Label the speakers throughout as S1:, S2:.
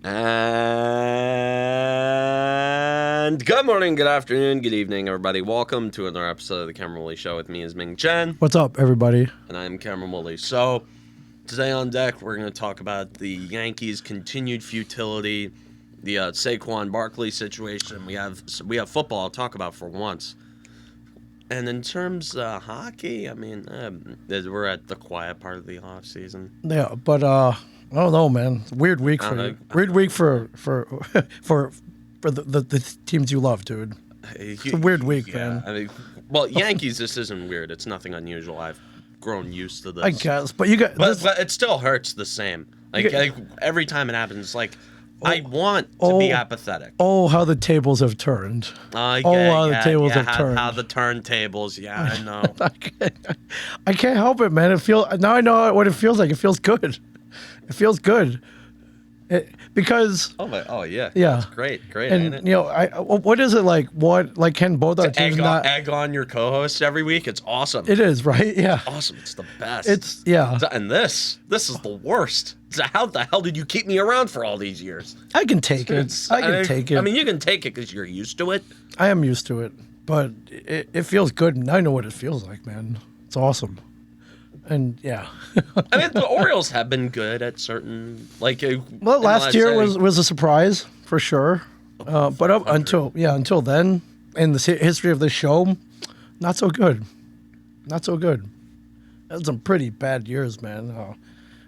S1: And good morning, good afternoon, good evening, everybody. Welcome to another episode of the Cameron Woolley Show with me is Ming Chen.
S2: What's up, everybody?
S1: And I am Cameron Woolley. So, today on deck, we're going to talk about the Yankees' continued futility, the Saquon Barkley situation. We have football to talk about for once. And in terms of hockey, I mean, we're at the quiet part of the off season.
S2: Yeah, but I don't know, man. It's a weird week for you. Weird week for the teams you love, dude. It's a weird week, man.
S1: I mean, well, Yankees, this isn't weird. It's nothing unusual. I've grown used to this.
S2: I guess, but you got.
S1: But it still hurts the same. Like every time it happens, like I want to be apathetic.
S2: Oh, how the tables have turned.
S1: How
S2: the tables have turned.
S1: How the turntables. Yeah, I know.
S2: I can't help it, man. Now I know what it feels like. It feels good. It feels good. Because
S1: yeah,
S2: it's
S1: great,
S2: and
S1: ain't it?
S2: You know, what is it like? Can both our teams not
S1: egg on your co-host every week? It's awesome.
S2: It is, right? Yeah,
S1: awesome. It's the best. And this is the worst. How the hell did you keep me around for all these years?
S2: I can take it. I can take it.
S1: I mean, you can take it because you're used to it.
S2: I am used to it, but it feels good, and I know what it feels like, man. It's awesome. And yeah,
S1: I mean the Orioles have been good at certain
S2: last year was a surprise for sure, but until then, in the history of the show, not so good, That's some pretty bad years, man.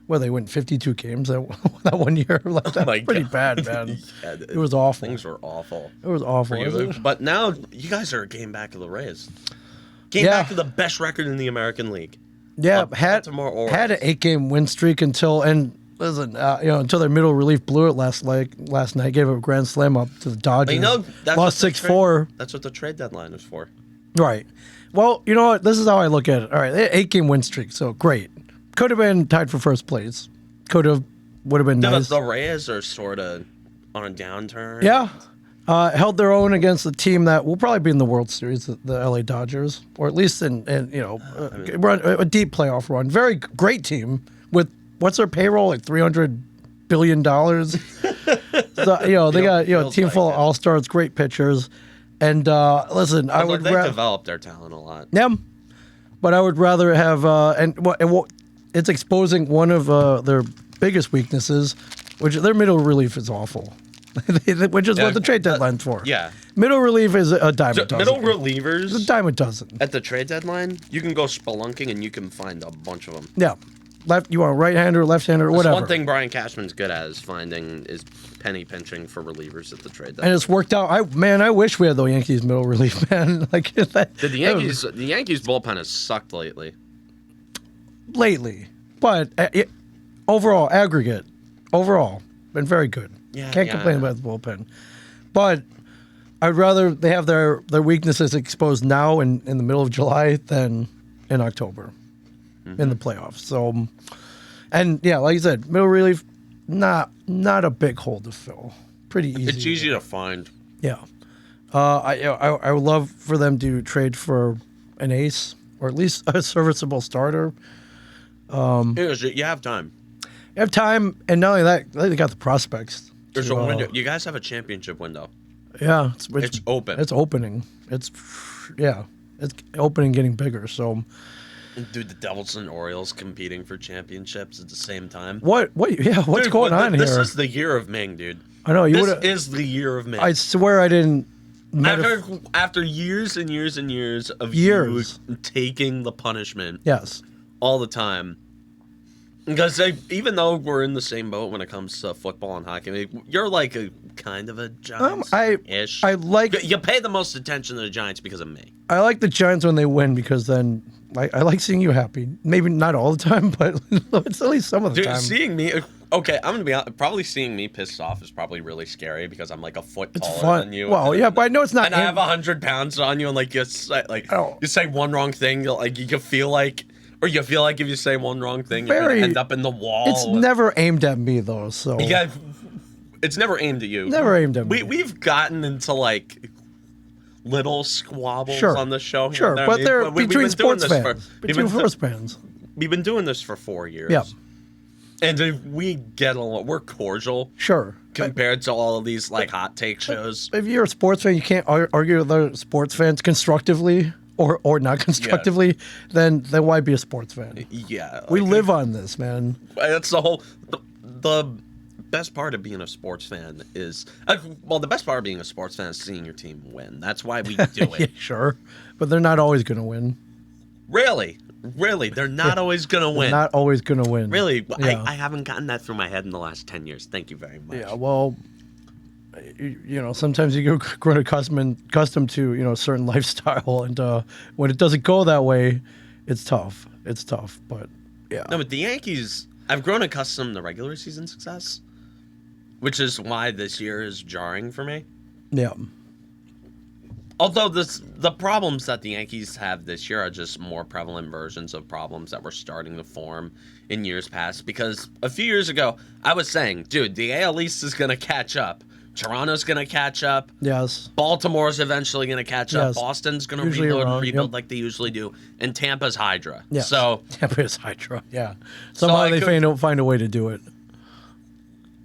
S2: They win 52 games that 1 year. That's pretty bad, man.
S1: Yeah,
S2: it was awful.
S1: Things were awful.
S2: It was awful.
S1: But now you guys are a game back of the Rays. Back to the best record in the American League.
S2: Yeah, had an 8-game win streak until their middle relief blew it last night, gave a grand slam up to the Dodgers. Lost 6-4.
S1: That's what the trade deadline is for.
S2: Right. Well, you know what? This is how I look at it. All right, 8-game win streak, so great. Could have been tied for first place. Would have been nice.
S1: The Rays are sort of on a downturn.
S2: Yeah. Held their own against the team that will probably be in the World Series, the LA Dodgers, or at least run a deep playoff run. Very great team with what's their payroll, like $300 billion. So they got a team full of all-stars, great pitchers, and listen,
S1: they developed their talent a lot.
S2: Yeah, but I would rather have it's exposing one of their biggest weaknesses, which their middle relief is awful. Which is what the trade deadline's for.
S1: Yeah.
S2: Middle relief is a dime a dozen.
S1: Middle relievers.
S2: A dime a dozen.
S1: At the trade deadline, you can go spelunking and you can find a bunch of them.
S2: Yeah. You want a right-hander, left-hander, whatever.
S1: One thing Brian Cashman's good at is penny pinching for relievers at the trade deadline.
S2: And it's worked out. I wish we had the Yankees middle relief, man.
S1: The Yankees bullpen has sucked lately.
S2: But overall, been very good. Can't complain about the bullpen. But I'd rather they have their weaknesses exposed now in the middle of July than in October in the playoffs. So, and yeah, like you said, middle relief, not a big hole to fill. Pretty easy.
S1: It's easy to find.
S2: Yeah. I would love for them to trade for an ace or at least a serviceable starter.
S1: You have time.
S2: You have time, and not only that, they got the prospects.
S1: There's a window. You guys have a championship window.
S2: Yeah,
S1: it's open.
S2: It's opening. It's opening, getting bigger. So,
S1: dude, the Devils and Orioles competing for championships at the same time.
S2: What? Yeah, what's going on here?
S1: This is the year of Ming, dude.
S2: I know
S1: This is the year of Ming.
S2: I swear I didn't.
S1: After years and years and years of you taking the punishment.
S2: Yes.
S1: All the time. Because even though we're in the same boat when it comes to football and hockey, you're like a kind of a Giants-ish. You pay the most attention to the Giants because of me.
S2: I like the Giants when they win because then I like seeing you happy. Maybe not all the time, but it's at least some of the time.
S1: Seeing me, okay, I'm gonna be honest, probably seeing me pissed off is probably really scary because I'm like a foot taller than you.
S2: Well, yeah, but I know it's not.
S1: And I have 100 pounds on you, and you say one wrong thing, you feel like. Or you feel like if you say one wrong thing, you're going to end up in the wall.
S2: It's never aimed at me, though, so...
S1: Yeah, it's never aimed at you.
S2: Never aimed at me.
S1: We've gotten into, little squabbles on the show.
S2: Sure, but they're between sports fans. Between sports fans.
S1: We've been doing this for 4 years.
S2: Yeah.
S1: And we get along. We're cordial.
S2: Sure.
S1: Compared to all of these like hot take shows.
S2: If you're a sports fan, you can't argue with other sports fans constructively or not constructively. Then why be a sports fan?
S1: Yeah,
S2: we live on this, man.
S1: That's the whole. The best part of being a sports fan is the best part of being a sports fan is seeing your team win. That's why we do it.
S2: Yeah, sure, but they're not always going to win.
S1: Really, they're not always going to win.
S2: Not always going to win.
S1: Really,
S2: Yeah.
S1: I haven't gotten that through my head in the last 10 years. Thank you very much.
S2: Yeah, well, sometimes you grow accustomed to, a certain lifestyle, and when it doesn't go that way, it's tough. It's tough, but yeah.
S1: No, but the Yankees, I've grown accustomed to regular season success, which is why this year is jarring for me.
S2: Yeah.
S1: Although the problems that the Yankees have this year are just more prevalent versions of problems that were starting to form in years past. Because a few years ago, I was saying, dude, the AL East is going to catch up. Toronto's going to catch up.
S2: Yes.
S1: Baltimore's eventually going to catch up.
S2: Yes.
S1: Boston's going to
S2: Usually
S1: rebuild
S2: yep.
S1: like they usually do. And Tampa's Hydra.
S2: Yeah.
S1: So
S2: Tampa's Hydra, yeah. Somehow they find a way to do it.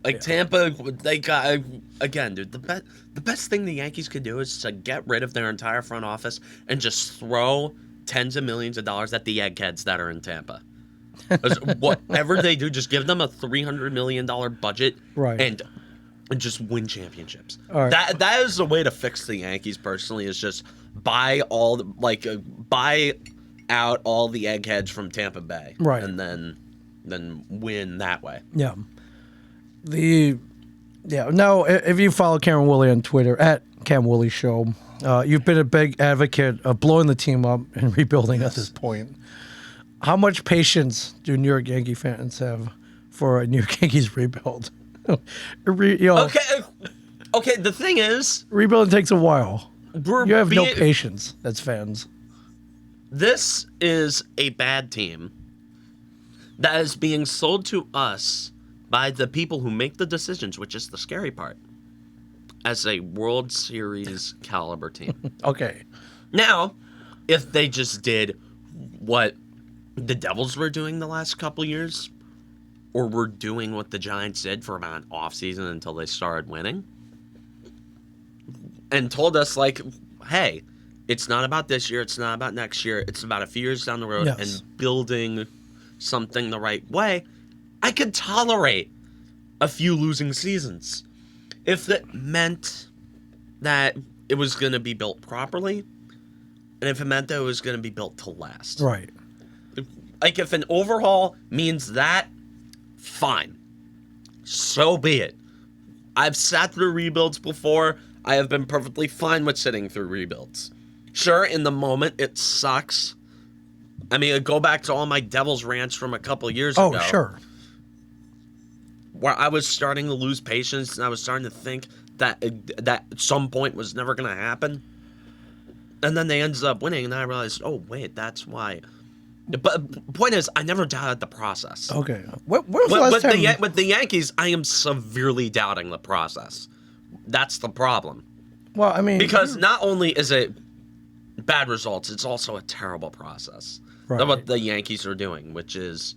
S1: Like Tampa, they got again, dude. The best thing the Yankees could do is to get rid of their entire front office and just throw tens of millions of dollars at the eggheads that are in Tampa. Whatever they do, just give them a $300 million budget,
S2: right,
S1: and just win championships.
S2: All right.
S1: That is the way to fix the Yankees. Personally, is just buy out all the eggheads from Tampa Bay,
S2: right,
S1: and then win that way.
S2: Yeah. Now, if you follow Cameron Woolley on Twitter, at Cam Woolley Show, you've been a big advocate of blowing the team up and rebuilding at this point. How much patience do New York Yankee fans have for a New York Yankees rebuild?
S1: Okay, the thing is,
S2: rebuilding takes a while. You have no patience as fans.
S1: This is a bad team that is being sold to us by the people who make the decisions, which is the scary part, as a World Series caliber team.
S2: Okay.
S1: Now, if they just did what the Devils were doing the last couple years, or were doing what the Giants did for about an offseason until they started winning, and told us, like, hey, it's not about this year, it's not about next year, it's about a few years down the road,
S2: yes,
S1: and building something the right way, I could tolerate a few losing seasons if it meant that it was going to be built properly, and if it meant that it was going to be built to last.
S2: Right.
S1: Like, if an overhaul means that, fine. So be it. I've sat through rebuilds before. I have been perfectly fine with sitting through rebuilds. Sure, in the moment, it sucks. I mean, go back to all my Devils rants from a couple years ago.
S2: Oh, sure.
S1: Where I was starting to lose patience, and I was starting to think that at some point was never going to happen. And then they ended up winning, and I realized, oh, wait, that's why. But the point is, I never doubted the process.
S2: Okay. What was the last time?
S1: With the Yankees, I am severely doubting the process. That's the problem.
S2: Well, I mean...
S1: Because not only is it bad results, it's also a terrible process.
S2: Right.
S1: What the Yankees are doing, which is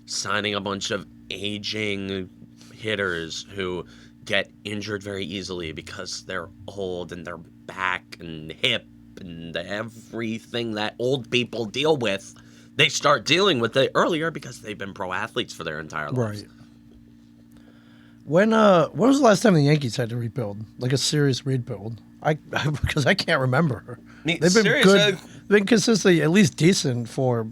S1: signing a bunch of aging hitters who get injured very easily because they're old and they're back and hip and everything that old people deal with. They start dealing with it earlier because they've been pro athletes for their entire lives.
S2: Right. When was the last time the Yankees had to rebuild, like a serious rebuild? Because I can't remember. They've been good. They've been consistently at least decent for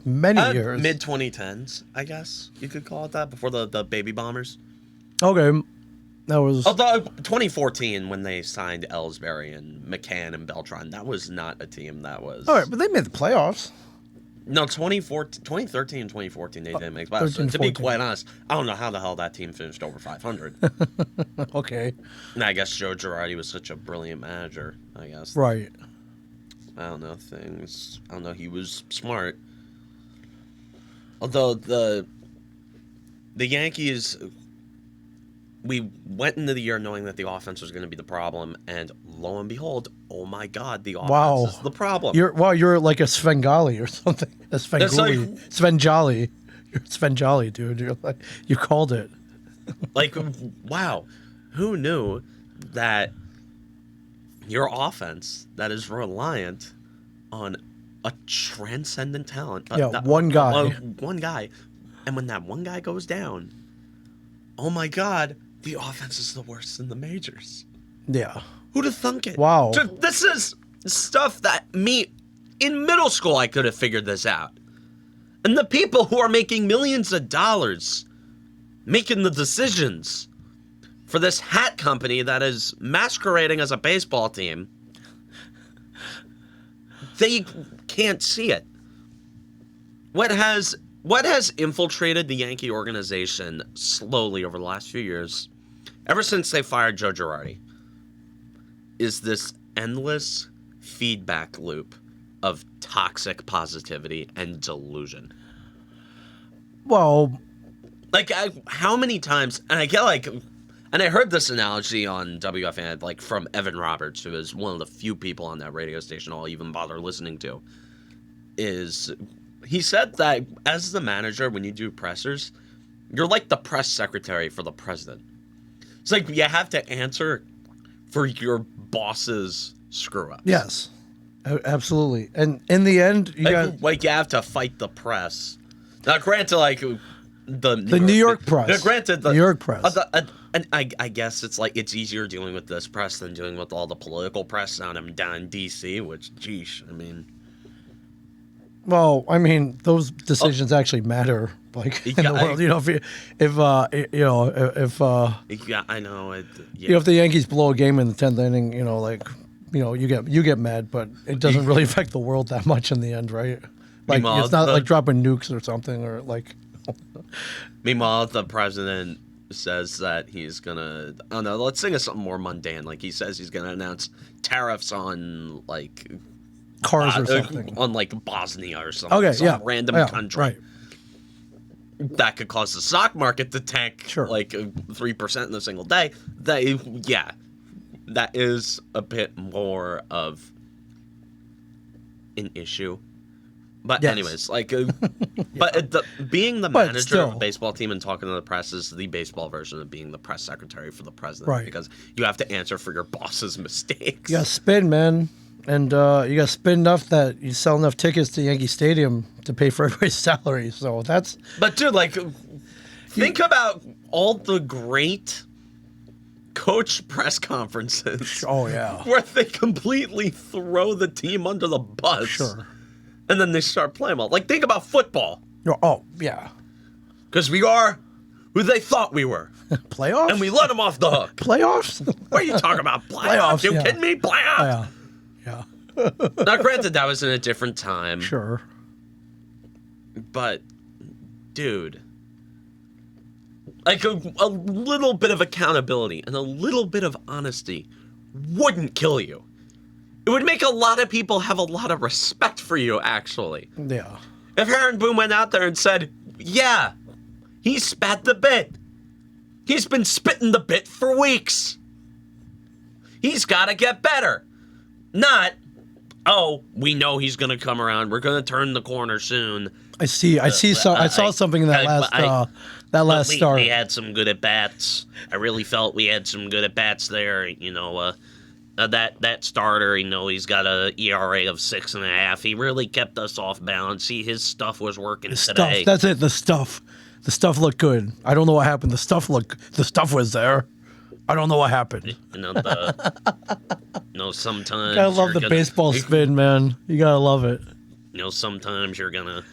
S2: many years.
S1: Mid 2010s, I guess you could call it that, before the baby bombers.
S2: Okay, that was.
S1: Although 2014, when they signed Ellsbury and McCann and Beltran, that was not a team that was.
S2: All right, but they made the playoffs.
S1: No, 2013 and 2014, they didn't make the playoffs. So, to be quite honest, I don't know how the hell that team finished over 500.
S2: Okay.
S1: And I guess Joe Girardi was such a brilliant manager, I guess.
S2: Right.
S1: I don't know things. I don't know. He was smart. Although the Yankees, we went into the year knowing that the offense was going to be the problem, and lo and behold, oh my God, the offense is the problem.
S2: You're like a Svengali or something. A Svengoolie. Svengali. You're Sven Jolly, dude. You're like, you called it.
S1: Like, wow, who knew that your offense that is reliant on a transcendent talent,
S2: one guy,
S1: one guy, and when that one guy goes down, oh my God, the offense is the worst in the majors.
S2: Yeah.
S1: Who'd have thunk it?
S2: Wow.
S1: Dude, this is stuff that in middle school, I could have figured this out. And the people who are making millions of dollars making the decisions for this hat company that is masquerading as a baseball team, they can't see it. What has infiltrated the Yankee organization slowly over the last few years, ever since they fired Joe Girardi, is this endless feedback loop of toxic positivity and delusion.
S2: Well,
S1: like, how many times, and I get like, and I heard this analogy on WFN, like from Evan Roberts, who is one of the few people on that radio station I'll even bother listening to, is he said that as the manager, when you do pressers, you're like the press secretary for the president. It's like you have to answer for your boss's screw-ups.
S2: Yes, absolutely. And in the end, you
S1: have to fight the press. Now, granted, like the
S2: New York press.
S1: Granted, the
S2: New York press.
S1: And I guess it's like it's easier dealing with this press than dealing with all the political press down in D.C., which, geesh, I mean.
S2: Well, I mean, those decisions actually matter, like in the world.
S1: I know it.
S2: If the Yankees blow a game in the 10th inning, you get mad, but it doesn't really affect the world that much in the end, right? Like it's not like dropping nukes or something, or like.
S1: Meanwhile, the president says that he's gonna. Oh no, let's think of something more mundane. Like he says he's gonna announce tariffs on like
S2: cars or something,
S1: on like Bosnia or something.
S2: Okay,
S1: some random country.
S2: Right.
S1: That could cause the stock market to tank like 3% in a single day. That is a bit more of an issue. But anyways, like, being the manager of a baseball team and talking to the press is the baseball version of being the press secretary for the president,
S2: right?
S1: Because you have to answer for your boss's mistakes.
S2: You got to spin, man, and you got to spin enough that you sell enough tickets to Yankee Stadium to pay for everybody's salary. So that's.
S1: But dude, like, think about all the great coach press conferences.
S2: Oh yeah,
S1: where they completely throw the team under the bus.
S2: Sure.
S1: And then they start playing well. Like, think about football.
S2: Oh, yeah.
S1: Because we are who they thought we were.
S2: Playoffs?
S1: And we let them off the hook.
S2: Playoffs?
S1: What are you talking about? Playoffs? You kidding me? Playoffs?
S2: Yeah.
S1: Now, granted, that was in a different time.
S2: Sure.
S1: But, dude, like a little bit of accountability and a little bit of honesty wouldn't kill you. It would make a lot of people have a lot of respect for you, actually.
S2: Yeah.
S1: If Aaron Boone went out there and said, yeah, he spat the bit. He's been spitting the bit for weeks. He's got to get better. Not, we know he's going to come around. We're going to turn the corner soon. I
S2: saw something in that last start.
S1: We had some good at-bats. I really felt we had some good at-bats there, that starter, he's got a ERA of 6.5. He really kept us off balance. His stuff was working today.
S2: That's it. The stuff looked good. I don't know what happened. The stuff was there. I don't know what happened.
S1: Sometimes
S2: you gotta love the baseball spin, man. You gotta love it.
S1: Sometimes you're gonna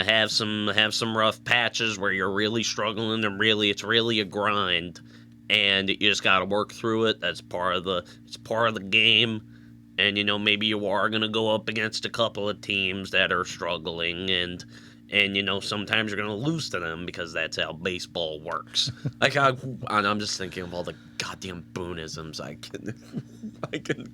S1: have some rough patches where you're really struggling, and it's really a grind. And you just got to work through it. That's part of the game. And, maybe you are going to go up against a couple of teams that are struggling. And sometimes you're going to lose to them because that's how baseball works. I'm just thinking of all the goddamn Booneisms I can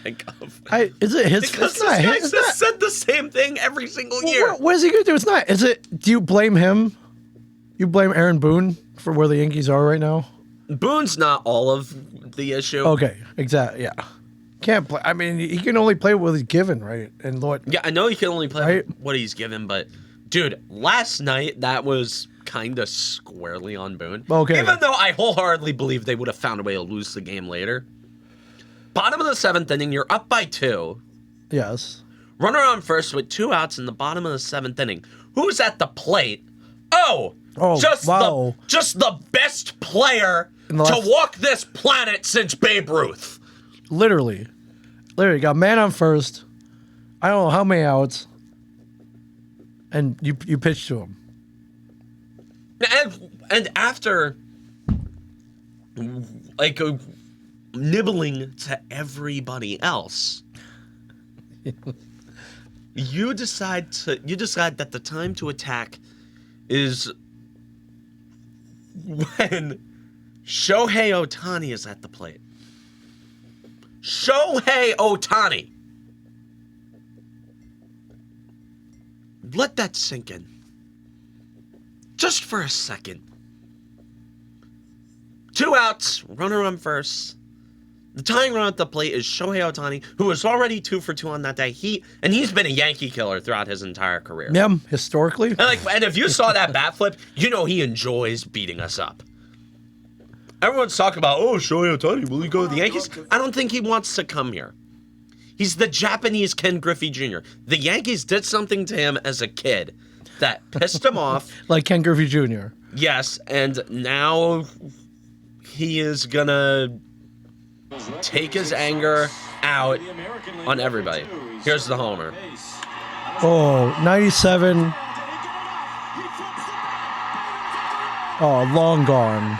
S1: think of.
S2: Is it his?
S1: Because this guy just said the same thing every single year.
S2: What is he going to do? It's not. Is it? Do you blame him? You blame Aaron Boone for where the Yankees are right now?
S1: Boone's not all of the issue.
S2: Okay, exactly. Yeah, can't play. I mean, he can only play what he's given, right? And Lord.
S1: Yeah, I know he can only play what he's given, but Dude, last night, that was kind of squarely on Boone.
S2: Okay.
S1: Even though I wholeheartedly believe they would have found a way to lose the game later. Bottom of the 7th inning, you're up by 2.
S2: Yes.
S1: Runner on first with 2 outs in the bottom of the 7th inning. Who's at the plate? Oh,
S2: wow.
S1: just the best player to walk this planet since Babe Ruth.
S2: Literally, got man on first. I don't know how many outs, and you pitched to him.
S1: And after, like, nibbling to everybody else, you decide that the time to attack is when Shohei Ohtani is at the plate. Shohei Ohtani. Let that sink in. Just for a second. 2 outs, runner on first. The tying run at the plate is Shohei Ohtani, who was already 2 for 2 on that day. He's been a Yankee killer throughout his entire career.
S2: Yeah, historically.
S1: And if you saw that bat flip, you know he enjoys beating us up. Everyone's talking about, Shohei Ohtani, will he go to the Yankees? I don't think he wants to come here. He's the Japanese Ken Griffey Jr. The Yankees did something to him as a kid that pissed him off.
S2: Like Ken Griffey Jr.
S1: Yes, and now he is gonna take his anger out on everybody. Here's the homer.
S2: 97. Long gone.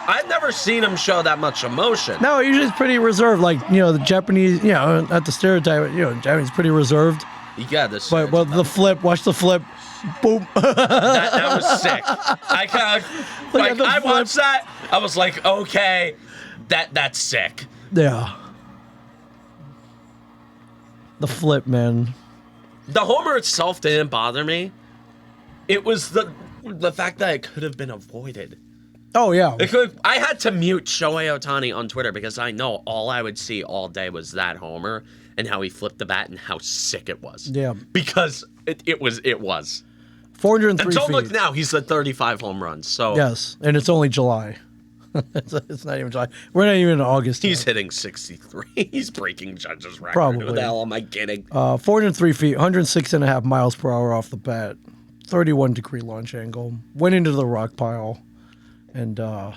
S1: I've never seen him show that much emotion.
S2: No, usually it's pretty reserved. Like, the Japanese, not the stereotype, Japanese pretty reserved.
S1: Yeah, this.
S2: But the flip, watch the flip. Boom.
S1: that was sick. I watched that. I was like, okay, that's sick.
S2: Yeah. The flip, man.
S1: The homer itself didn't bother me. It was the fact that it could have been avoided.
S2: Oh, yeah.
S1: I had to mute Shohei Ohtani on Twitter because I know all I would see all day was that homer and how he flipped the bat and how sick it was.
S2: Yeah.
S1: Because it was.
S2: 403
S1: and don't
S2: feet.
S1: look now, he's at 35 home runs. So
S2: yes, and it's only July. it's not even July. We're not even in August
S1: He's
S2: yet.
S1: hitting 63. He's breaking Judge's record.
S2: Probably.
S1: Who the hell am I kidding?
S2: 403 feet, 106.5 miles per hour off the bat, 31-degree launch angle. Went into the rock pile, and that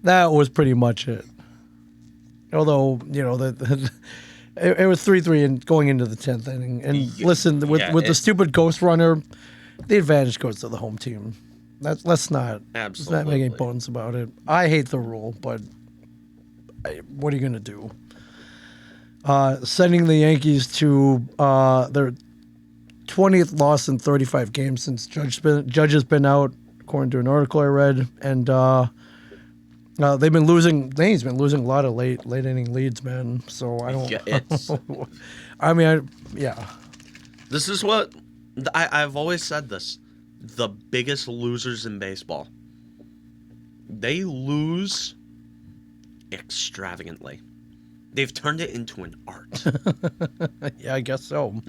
S2: was pretty much it. Although it was 3-3 and going into the 10th inning. And listen, with the stupid ghost runner, the advantage goes to the home team. Let's not make any bones about it. I hate the rule, but what are you going to do? Sending the Yankees to their 20th loss in 35 games since Judge has been out, according to an article I read. And they've been losing. The Yankees been losing a lot of late inning leads, man. So I don't. Yeah,
S1: This is what I've always said. This, the biggest losers in baseball. They lose extravagantly. They've turned it into an art.
S2: Yeah, I guess so.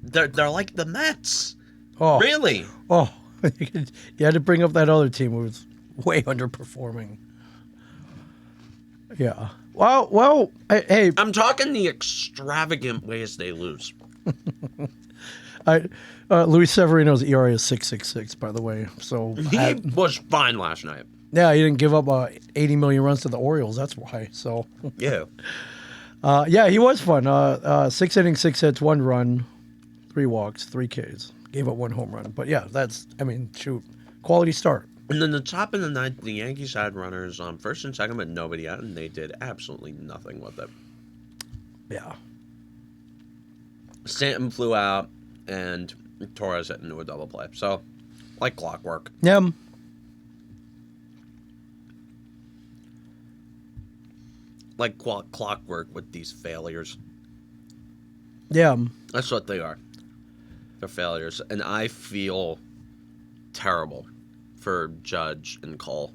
S1: They're like the Mets.
S2: Oh,
S1: really?
S2: Oh, you had to bring up that other team who was way underperforming. Yeah. Well. Hey.
S1: I'm talking the extravagant ways they lose.
S2: Luis Severino's ERA is 6.66, by the way. So
S1: he was fine last night.
S2: Yeah, he didn't give up 80 million runs to the Orioles. That's why. So.
S1: Yeah.
S2: Yeah, he was fun. 6 innings, 6 hits, 1 run, 3 walks, 3 Ks. Gave up 1 home run. But yeah, quality start.
S1: And then the top of the ninth, the Yankees had runners on first and second, but nobody out, and they did absolutely nothing with it.
S2: Yeah.
S1: Stanton flew out, and Torres hit into a double play. So, like clockwork.
S2: Yeah.
S1: Like clockwork with these failures.
S2: Yeah.
S1: That's what they are. They're failures. And I feel terrible for Judge and Cole.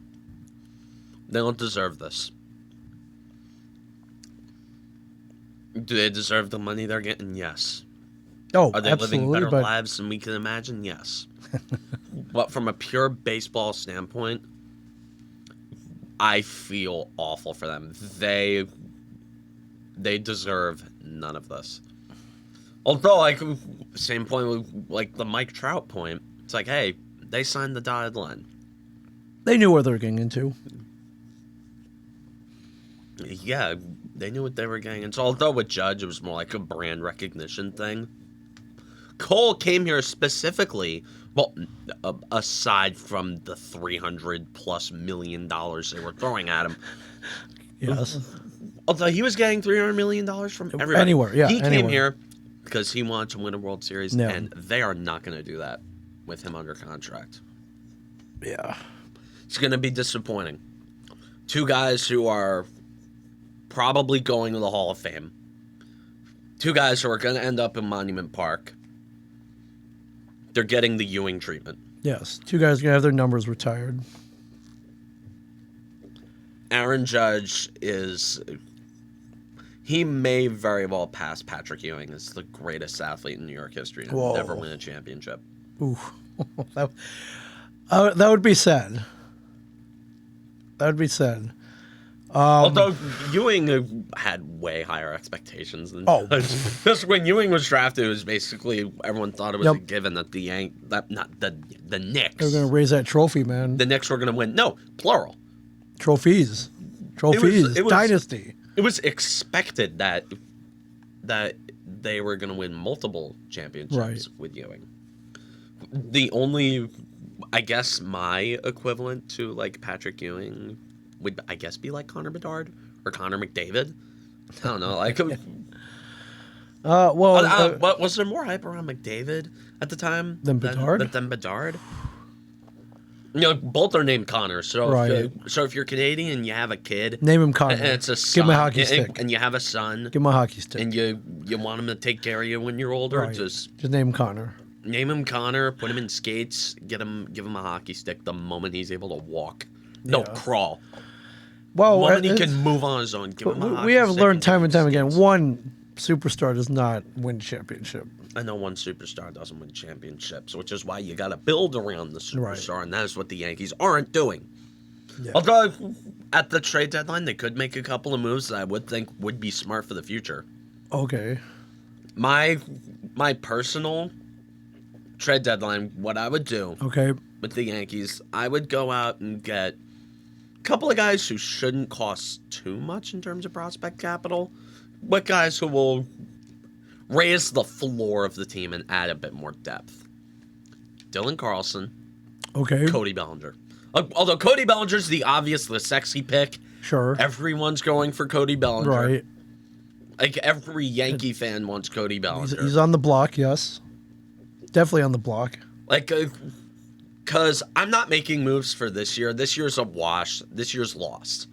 S1: They don't deserve this. Do they deserve the money they're getting? Yes.
S2: Oh,
S1: Are they
S2: absolutely,
S1: living better
S2: but
S1: lives than we can imagine? Yes. But from a pure baseball standpoint, I feel awful for them. They deserve none of this. Although, like, same point with, like, the Mike Trout point. It's like, hey, they signed the dotted line.
S2: they knew what they were getting into.
S1: Yeah, they knew what they were getting into. Although with Judge, it was more like a brand recognition thing. Cole came here specifically, well, aside from the $300+ million they were throwing at him.
S2: Yes.
S1: Although he was getting $300 million from everybody.
S2: Anywhere, yeah,
S1: He came
S2: anywhere.
S1: here because he wanted to win a World Series,
S2: Yeah.
S1: and they are not going to do that with him under contract.
S2: Yeah.
S1: It's going to be disappointing. Two guys who are probably going to the Hall of Fame. Two guys who are going to end up in Monument Park. They're getting the Ewing treatment.
S2: Yes. Two guys are going to have their numbers retired.
S1: Aaron Judge is... He may very well pass Patrick Ewing as the greatest athlete in New York history to
S2: Whoa.
S1: never win a championship.
S2: Ooh. that would be sad. That would be sad.
S1: Although Ewing had way higher expectations than Judge. Just when Ewing was drafted, it was basically everyone thought it was a given that the Knicks.
S2: They're going to raise that trophy, man.
S1: The Knicks were going to win. No, plural.
S2: Trophies.
S1: It was
S2: Dynasty.
S1: It was expected that they were going to win multiple championships with Ewing. The only, I guess, my equivalent to like Patrick Ewing would, I guess, be like Connor Bedard or Connor McDavid. I don't know. Like, what was there more hype around McDavid at the time
S2: than Bedard?
S1: Than Bedard? You know, both are named Connor. So, if you're Canadian and you have a kid,
S2: name him Connor.
S1: And it's a son,
S2: give him a hockey stick.
S1: And you have a son.
S2: Give him a hockey stick.
S1: And you want him to take care of you when you're older. Just
S2: name him Connor.
S1: Name him Connor. Put him in skates. Give him a hockey stick the moment he's able to walk. No, crawl.
S2: Well,
S1: the moment he can move on his own. Give him a hockey stick.
S2: We have learned time and time again. One superstar does not win championship.
S1: I know one superstar doesn't win championships, which is why you got to build around the superstar, and that is what the Yankees aren't doing. Yeah. Although, at the trade deadline, they could make a couple of moves that I would think would be smart for the future.
S2: Okay.
S1: My personal trade deadline, what I would do with the Yankees, I would go out and get a couple of guys who shouldn't cost too much in terms of prospect capital, but guys who will raise the floor of the team and add a bit more depth. Dylan Carlson.
S2: Okay.
S1: Cody Bellinger. Although Cody Bellinger's the sexy pick.
S2: Sure.
S1: Everyone's going for Cody Bellinger.
S2: Right.
S1: Like, every Yankee fan wants Cody Bellinger.
S2: He's on the block, yes. Definitely on the block.
S1: Like, because I'm not making moves for this year. This year's a wash. This year's lost.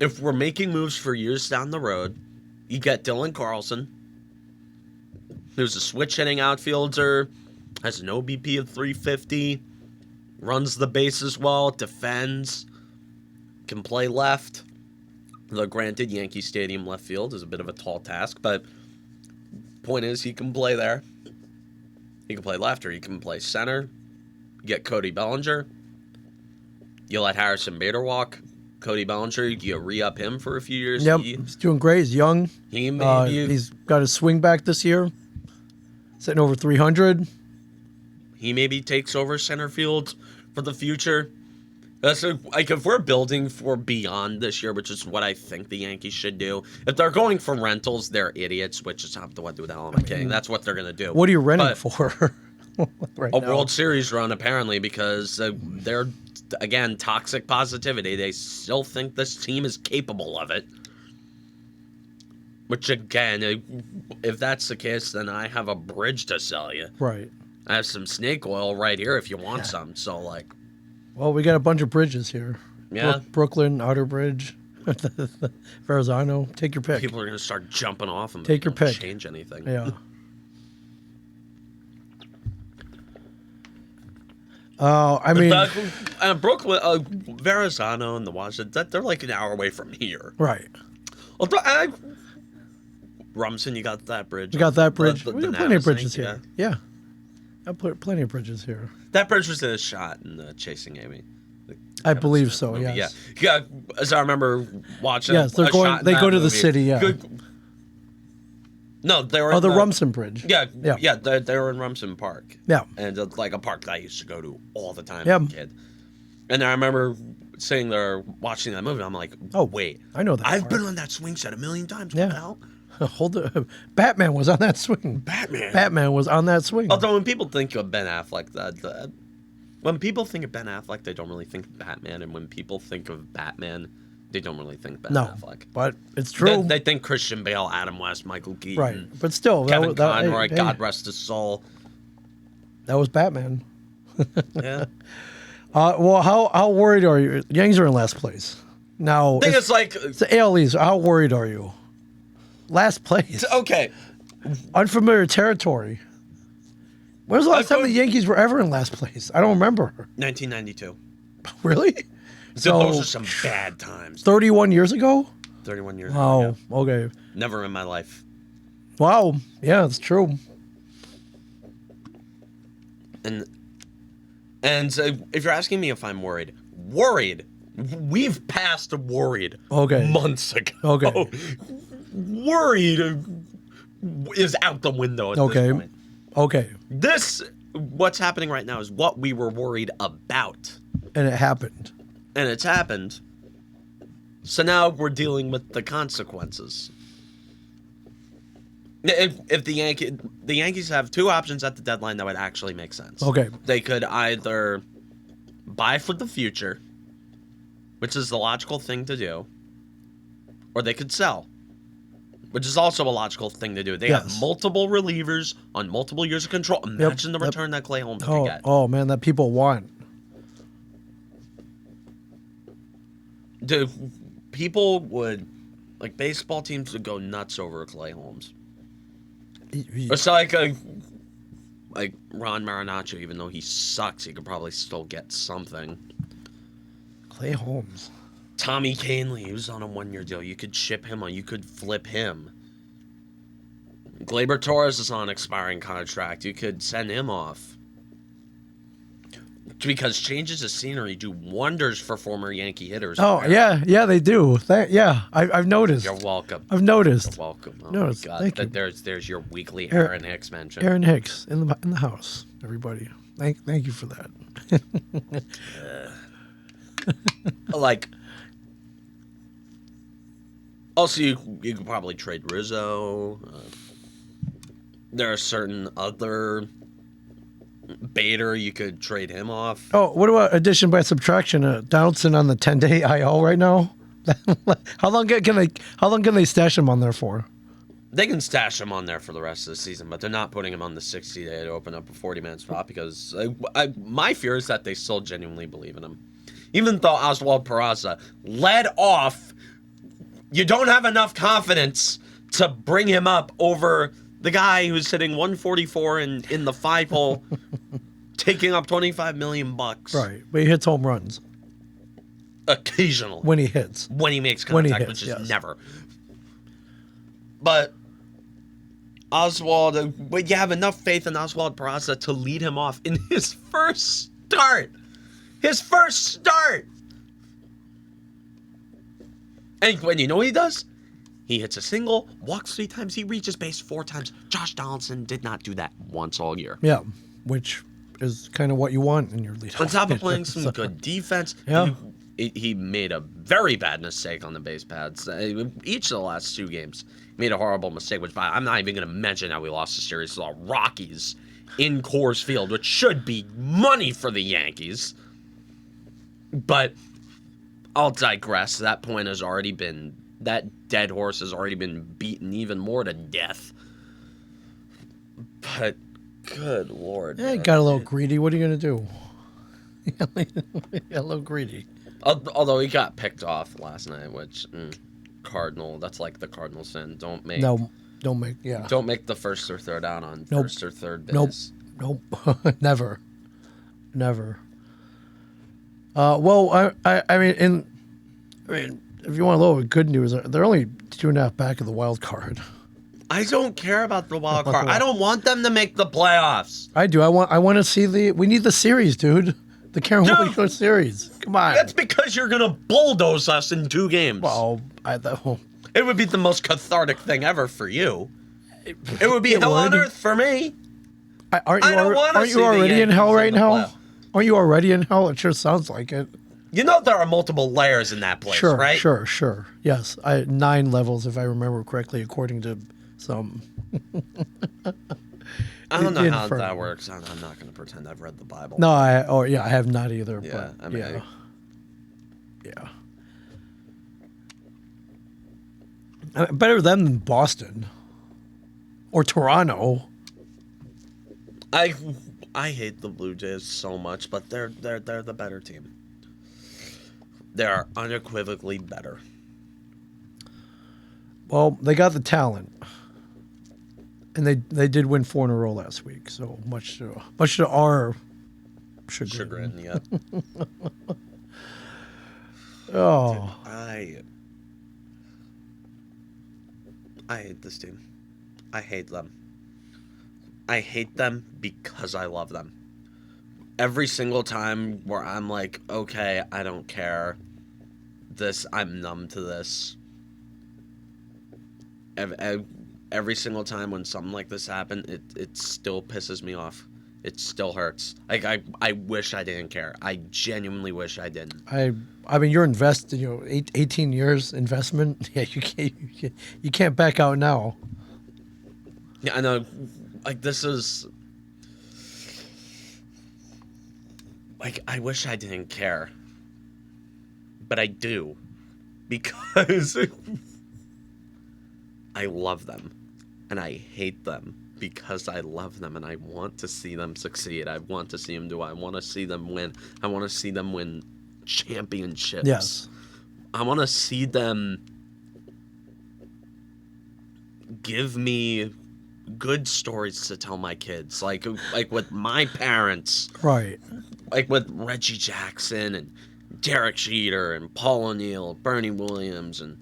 S1: If we're making moves for years down the road, you get Dylan Carlson, who's a switch-hitting outfielder, has an OBP of 350, runs the bases well, defends, can play left. Though granted, Yankee Stadium left field is a bit of a tall task, but point is he can play there. He can play left or he can play center. You get Cody Bellinger. You let Harrison Bader walk. Cody Bellinger, you re-up him for a few years.
S2: Yep, he's doing great. He's young. He's got his swing back this year, sitting over 300.
S1: He maybe takes over center field for the future. That's like, if we're building for beyond this year, which is what I think the Yankees should do. If they're going for rentals, they're idiots, which is what the hell am I kidding? That's what they're going to do.
S2: What are you renting for?
S1: Right now? World Series run, apparently, because they're, again, toxic positivity. They still think this team is capable of it. Which, again, if that's the case, then I have a bridge to sell you.
S2: Right.
S1: I have some snake oil right here if you want some. So, like...
S2: Well, we got a bunch of bridges here.
S1: Yeah.
S2: Brooklyn, Outer Bridge, Verrazano. Take your pick.
S1: People are going to start jumping off them.
S2: Take your pick.
S1: Change anything.
S2: Yeah. I mean...
S1: Brooklyn, Verrazano and the Washington, they're like an hour away from here.
S2: Right.
S1: Although Rumson, you got that bridge.
S2: We got that bridge. We
S1: the
S2: got plenty of
S1: Navas
S2: bridges
S1: thing,
S2: here. Yeah. I put plenty of bridges here.
S1: That bridge was in a shot in Chasing Amy.
S2: I believe so.
S1: Movie.
S2: Yes.
S1: Yeah. As I remember watching.
S2: Yes, they're going.
S1: Shot in
S2: They
S1: that
S2: go to the
S1: movie.
S2: city. Yeah.
S1: No, they were.
S2: Oh,
S1: in
S2: the Rumson Bridge.
S1: Yeah.
S2: Yeah.
S1: Yeah. They were in Rumson Park.
S2: Yeah.
S1: And like a park that I used to go to all the time
S2: Yeah.
S1: as a kid. And I remember sitting there watching that movie. I'm like,
S2: Oh,
S1: wait,
S2: I know that.
S1: I've
S2: part.
S1: been on that swing set a million times.
S2: Yeah.
S1: What the hell?
S2: Hold it. Batman was on that swing. Batman was on that swing.
S1: Although when people think of Ben Affleck, when people think of Ben Affleck, they don't really think of Batman, and when people think of Batman, they don't really think Ben Affleck.
S2: But it's true.
S1: They think Christian Bale, Adam West, Michael Keaton,
S2: Right, but still,
S1: Kevin
S2: that,
S1: Conroy,
S2: hey,
S1: God rest his soul.
S2: that was Batman.
S1: Yeah.
S2: Well, how worried are you? Yankees are in last place now.
S1: I think it's like
S2: the AL East. How worried are you? Last place.
S1: Okay.
S2: Unfamiliar territory. When was the last time the Yankees were ever in last place? I don't remember.
S1: 1992.
S2: Really?
S1: So those are some bad times.
S2: 31 years ago?
S1: 31 years
S2: Wow.
S1: ago. Yeah.
S2: Okay.
S1: Never in my life.
S2: Wow. Yeah, it's true.
S1: And if you're asking me if I'm worried, we've passed worried
S2: Okay.
S1: months ago.
S2: Okay.
S1: Worried is out the window at
S2: Okay.
S1: this point.
S2: Okay.
S1: What's happening right now is what we were worried about.
S2: And it happened.
S1: And it's happened. So now we're dealing with the consequences. If the Yankees have two options at the deadline that would actually make sense.
S2: Okay.
S1: They could either buy for the future, which is the logical thing to do, or they could sell, which is also a logical thing to do. They have multiple relievers on multiple years of control. Imagine the return that Clay Holmes could get.
S2: Oh, man, that people want.
S1: Dude, people would, like, baseball teams would go nuts over Clay Holmes. It's like Ron Marinaccio, even though he sucks, he could probably still get something.
S2: Clay Holmes.
S1: Tommy Kahnle, he was on a one-year deal. You could ship him, or you could flip him. Gleyber Torres is on an expiring contract. You could send him off. Because changes of scenery do wonders for former Yankee hitters.
S2: Oh, yeah, they do. I've noticed.
S1: You're welcome.
S2: I've noticed.
S1: You're welcome. Oh
S2: No,
S1: my God.
S2: thank you.
S1: There's your weekly Aaron Hicks mention.
S2: Aaron Hicks in the house, everybody. Thank you for that.
S1: Like, also you could probably trade Rizzo. There are certain other Bader, you could trade him off.
S2: Oh, what about addition by subtraction? Donaldson on the 10-day IL right now. How long can they stash him on there for?
S1: They can stash him on there for the rest of the season, but they're not putting him on the 60-day to open up a 40-man spot because my fear is that they still genuinely believe in him. Even though Oswald Peraza led off, you don't have enough confidence to bring him up over the guy who's hitting 144 in the 5-hole, taking up $25 million.
S2: Right, but he hits home runs.
S1: Occasionally.
S2: When he hits.
S1: When he makes contact, which is never. But Oswald, but you have enough faith in Oswald Peraza to lead him off in his first start. His first start. And when you know what he does? He hits a single, walks 3 times, he reaches base 4 times. Josh Donaldson did not do that once all year.
S2: Yeah, which is kind of what you want in your leadoff.
S1: On top of playing some good defense, he made a very bad mistake on the base pads. Each of the last 2 games, he made a horrible mistake, which I'm not even going to mention how we lost the series to the Rockies in Coors Field, which should be money for the Yankees. But I'll digress. That point has already been... That dead horse has already been beaten even more to death. But, good Lord.
S2: Yeah, he got a little greedy. What are you going to do? He got a little greedy.
S1: Although he got picked off last night, which, Cardinal, that's like the Cardinal sin. Don't make the first or third out on first or third base.
S2: Nope. Never. Well, I mean, if you want a little bit of good news, they're only 2.5 back of the wild card.
S1: I don't care about the wild card. I don't want them to make the playoffs.
S2: I do. I want to see we need the series, dude. The Karen Williams series. Come on.
S1: That's because you're gonna bulldoze us in 2 games.
S2: Well,
S1: it would be the most cathartic thing ever for you. It would be hell on earth for me.
S2: Aren't you already in hell right now? Aren't you already in hell? It sure sounds like it.
S1: You know there are multiple layers in that place, right?
S2: Sure. Yes, 9 levels, if I remember correctly, according to some.
S1: I don't know how that works. I'm not going to pretend I've read the Bible.
S2: No, I have not either.
S1: Yeah,
S2: but,
S1: I mean,
S2: better them than Boston or Toronto.
S1: I hate the Blue Jays so much, but they're the better team. They are unequivocally better.
S2: Well, they got the talent, and they did win 4 in a row last week. So much to our chagrin.
S1: Yeah.
S2: Oh,
S1: Dude, I hate this team. I hate them. I hate them because I love them. Every single time where I'm like, okay, I don't care. I'm numb to this. Every single time when something like this happened, it still pisses me off. It still hurts. Like I wish I didn't care. I genuinely wish I didn't.
S2: I mean, you're invested. 18 years investment. Yeah, you can't back out now.
S1: Yeah, I know. Like this is. Like I wish I didn't care. But I do, because I love them, and I hate them because I love them, and I want to see them succeed. I want to see them do. I want to see them win. I want to see them win championships.
S2: Yes.
S1: I want to see them give me good stories to tell my kids, like with my parents,
S2: right?
S1: Like with Reggie Jackson and Derek Jeter and Paul O'Neill, Bernie Williams, and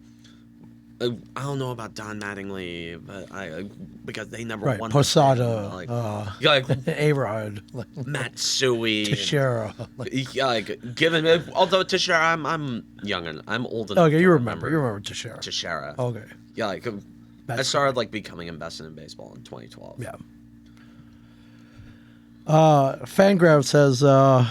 S1: I don't know about Don Mattingly, but because they never won.
S2: Posada,
S1: A-Rod, Matt Suey,
S2: Teixeira.
S1: Although Teixeira, I'm young and I'm old enough.
S2: Okay, you remember Teixeira.
S1: Teixeira.
S2: Okay.
S1: Yeah, I started becoming invested in baseball in 2012.
S2: Yeah. Fangraph says the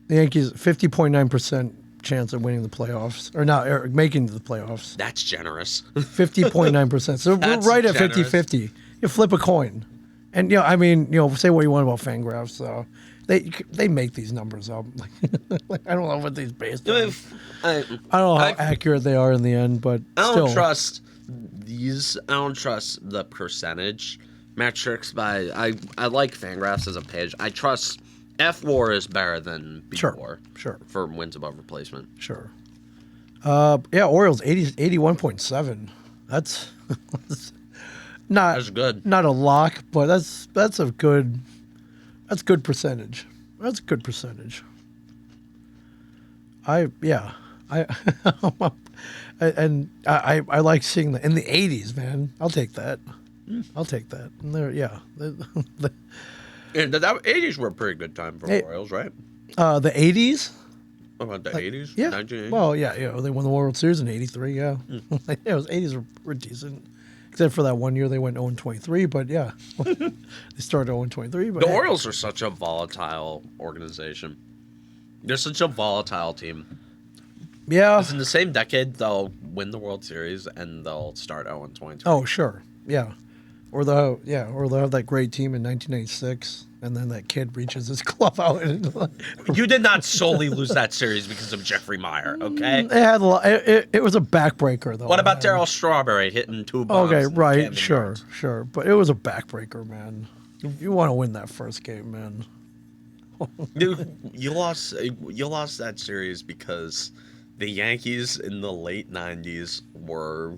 S2: Yankees 50.9% chance of winning the playoffs, or making the playoffs.
S1: That's generous.
S2: 50.9%. So we're right at 50-50. You flip a coin, and I mean, say what you want about Fangraphs. So they make these numbers up. I don't know what these based on. I don't know how accurate they are in the end, but
S1: I don't trust these. I don't trust the percentage metrics, but I like Fangraphs as a page. I trust F-WAR is better than B-WAR.
S2: Sure.
S1: For wins above replacement.
S2: Sure. Orioles 81.7. That's
S1: that's good.
S2: Not a lock, but that's a good percentage. That's a good percentage. I like seeing that in the 80s, man. I'll take that. I'll take that. And
S1: and the 80s were a pretty good time for Orioles, right?
S2: The 80s?
S1: About the 80s?
S2: Yeah.
S1: 1980s?
S2: Well, they won the World Series in 83, yeah. Those 80s were decent. Except for that one year they went 0-23, but yeah. They started 0-23. But
S1: the Orioles are such a volatile organization. They're such a volatile team.
S2: Yeah.
S1: Because in the same decade, they'll win the World Series and they'll start 0-23.
S2: Oh, sure. Yeah. Or they'll have that great team in 1996, and then that kid reaches his glove out.
S1: You did not solely lose that series because of Jeffrey Meyer, okay?
S2: It had a lot. It was a backbreaker, though.
S1: What about Darryl Strawberry hitting 2 bombs?
S2: Okay, right, sure. But it was a backbreaker, man. You want to win that first game, man.
S1: Dude, you lost that series because the Yankees in the late 90s were...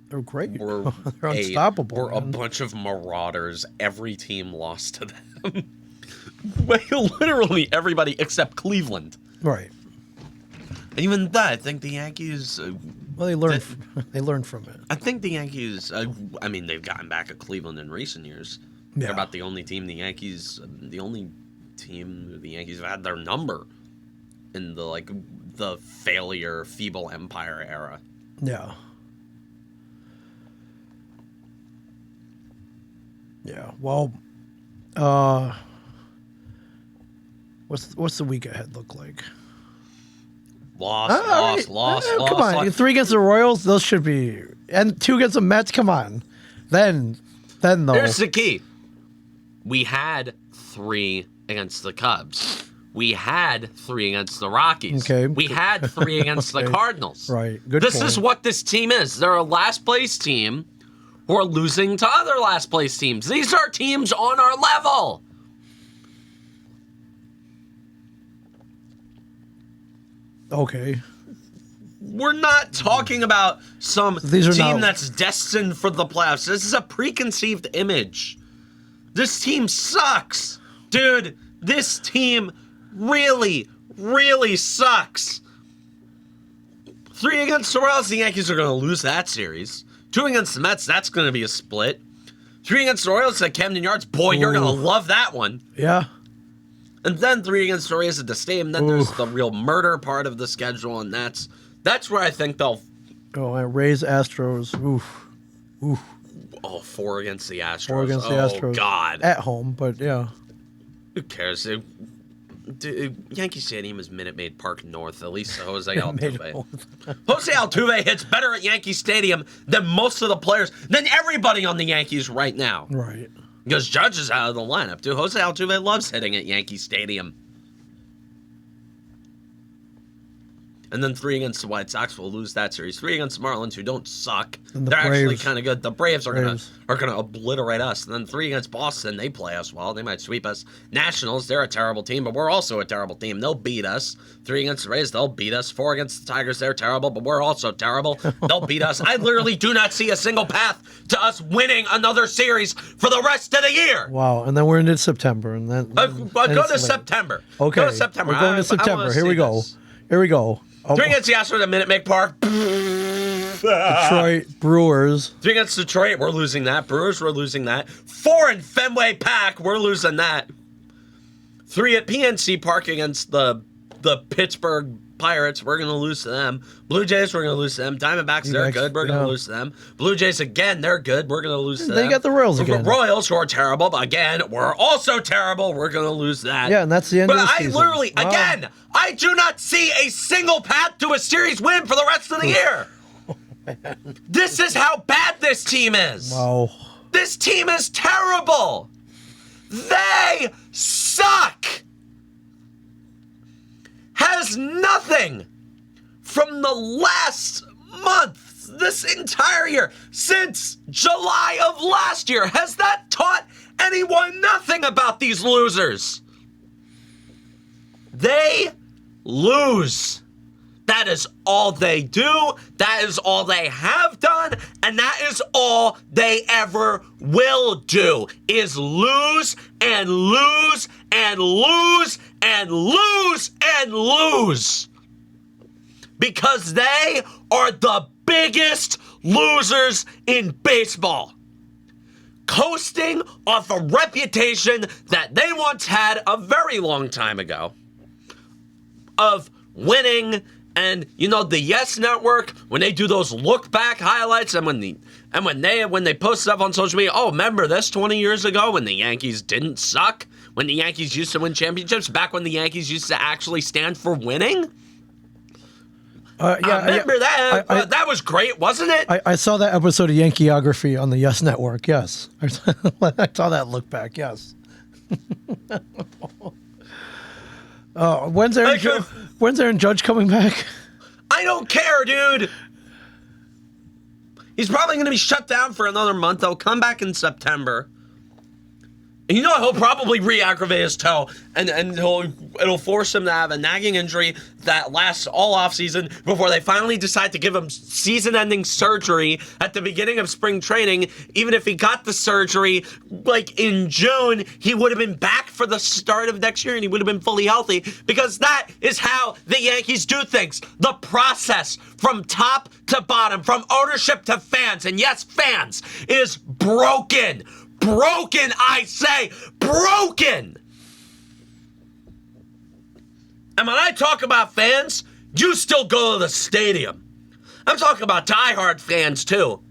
S2: They're great. They're unstoppable.
S1: We're a bunch of marauders. Every team lost to them. Literally everybody except Cleveland.
S2: Right.
S1: And even that, I think the Yankees...
S2: Well, they learned. They learned from it.
S1: I think the Yankees. I mean, they've gotten back at Cleveland in recent years. Yeah. They're about the only team the Yankees have had their number in the failure, feeble empire era.
S2: Yeah. Yeah. Well, what's the week ahead look like?
S1: Loss.
S2: Come on, 3 against the Royals, those should be, and 2 against the Mets. Come on, then though.
S1: Here's the key: we had 3 against the Cubs. We had 3 against the Rockies.
S2: Okay.
S1: We had 3 against the Cardinals.
S2: Right. Good.
S1: This
S2: point.
S1: is what this team is. They're a last place team who are losing to other last place teams. These are teams on our level.
S2: Okay.
S1: We're not talking about some team that's destined for the playoffs. This is a preconceived image. This team sucks. Dude, this team really, really sucks. 3 against the Royals, the Yankees are going to lose that series. 2 against the Mets, that's going to be a split. 3 against the Royals at Camden Yards, boy, you're going to love that one.
S2: Yeah.
S1: And then 3 against the Rays at the stadium. Then there's the real murder part of the schedule, and that's where I think they'll.
S2: Oh, Rays, Astros. Oof.
S1: Oh, 4 against the Astros.
S2: 4 against the Astros.
S1: Oh God.
S2: At home, but yeah.
S1: Who cares? Yankee Stadium is Minute Maid Park North. At least Jose Altuve. Jose Altuve hits better at Yankee Stadium than most of the players, than everybody on the Yankees right now.
S2: Right.
S1: Because Judge is out of the lineup, dude. Jose Altuve loves hitting at Yankee Stadium. And then 3 against the White Sox will lose that series. 3 against the Marlins, who don't suck. They're actually kind of good. The Braves are gonna obliterate us. And then 3 against Boston, they play us well. They might sweep us. Nationals, they're a terrible team, but we're also a terrible team. They'll beat us. 3 against the Rays, they'll beat us. 4 against the Tigers, they're terrible, but we're also terrible. They'll beat us. I literally do not see a single path to us winning another series for the rest of the year.
S2: Wow, and then we're into September, and then
S1: go to September.
S2: Okay,
S1: go to September.
S2: We're going to September. Here we go. Here we go.
S1: 3 against the Astros at Minute Maid Park.
S2: Detroit Brewers.
S1: 3 against Detroit, we're losing that. Brewers, we're losing that. 4 in Fenway Park, we're losing that. 3 at PNC Park against the Pittsburgh Pirates, we're going to lose to them. Blue Jays, we're going to lose to them. Diamondbacks, they're good. We're going to lose to them. Blue Jays, again, they're good. We're going to lose to them.
S2: Then you got the Royals again.
S1: Royals, who are terrible, but again, we're also terrible. We're going to lose that.
S2: Yeah, and that's the end of the season.
S1: But I literally, again, I do not see a single path to a series win for the rest of the year. This is how bad this team is.
S2: Wow.
S1: This team is terrible. They suck. Has nothing from the last month, this entire year, since July of last year. Has that taught anyone nothing about these losers? They lose. That is all they do. That is all they have done. And that is all they ever will do, is lose and lose and lose and lose and lose. Because they are the biggest losers in baseball. Coasting off a reputation that they once had a very long time ago of winning. And you know, the Yes Network, when they do those look back highlights, and when they post stuff on social media, oh, remember this 20 years ago when the Yankees didn't suck, when the Yankees used to win championships, back when the Yankees used to actually stand for winning. I remember that. That was great, wasn't it?
S2: I saw that episode of Yankeeography on the Yes Network. Yes, I saw that look back. Yes. When's Aaron Judge coming back?
S1: I don't care, dude. He's probably going to be shut down for another month. He'll come back in September. And you know he'll probably re-aggravate his toe, and it'll force him to have a nagging injury that lasts all offseason before they finally decide to give him season-ending surgery at the beginning of spring training. Even if he got the surgery like in June, he would have been back for the start of next year, and he would have been fully healthy, because that is how the Yankees do things. The process from top to bottom, from ownership to fans, and yes, fans, is broken. Broken, I say, broken. And when I talk about fans, you still go to the stadium. I'm talking about diehard fans too,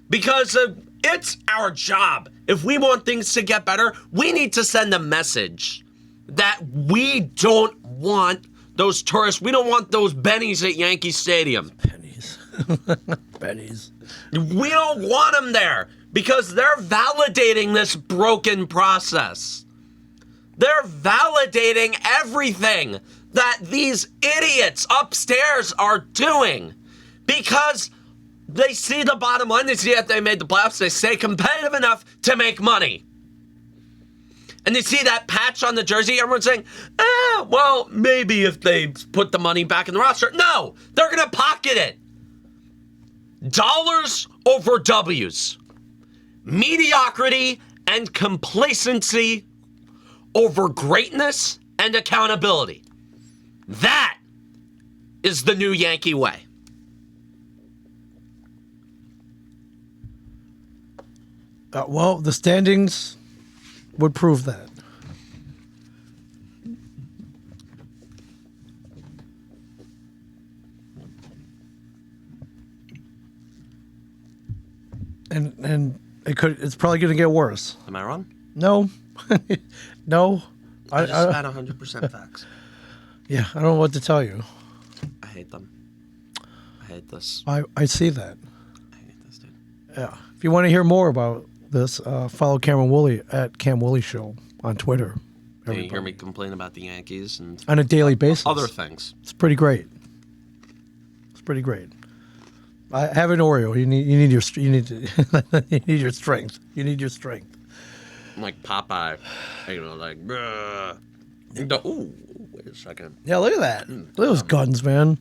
S1: because it's our job. If we want things to get better, we need to send a message that we don't want those tourists. We don't want those bennies at Yankee Stadium.
S2: Pennies. Pennies.
S1: We don't want them there. Because they're validating this broken process. They're validating everything that these idiots upstairs are doing. Because they see the bottom line, they see that they made the playoffs, they stay competitive enough to make money. And they see that patch on the jersey, everyone's saying, well, maybe if they put the money back in the roster. No, they're going to pocket it. Dollars over W's. Mediocrity and complacency over greatness and accountability. That is the new Yankee way.
S2: Well, the standings would prove that. And it's probably going to get worse.
S1: Am I wrong?
S2: No. No.
S1: I just had 100% facts.
S2: Yeah, I don't know what to tell you.
S1: I hate them. I hate this.
S2: I see that.
S1: I hate this, dude.
S2: Yeah. If you want to hear more about this, follow Cameron Woolley at Cam Woolley Show on Twitter.
S1: Can you hear me complain about the Yankees and
S2: on a daily basis?
S1: Other things.
S2: It's pretty great. It's pretty great. I have an Oreo. You need your strength. You need your strength.
S1: I'm like Popeye, like bruh. Ooh, wait a second.
S2: Yeah, look at that. Look at those guns, man.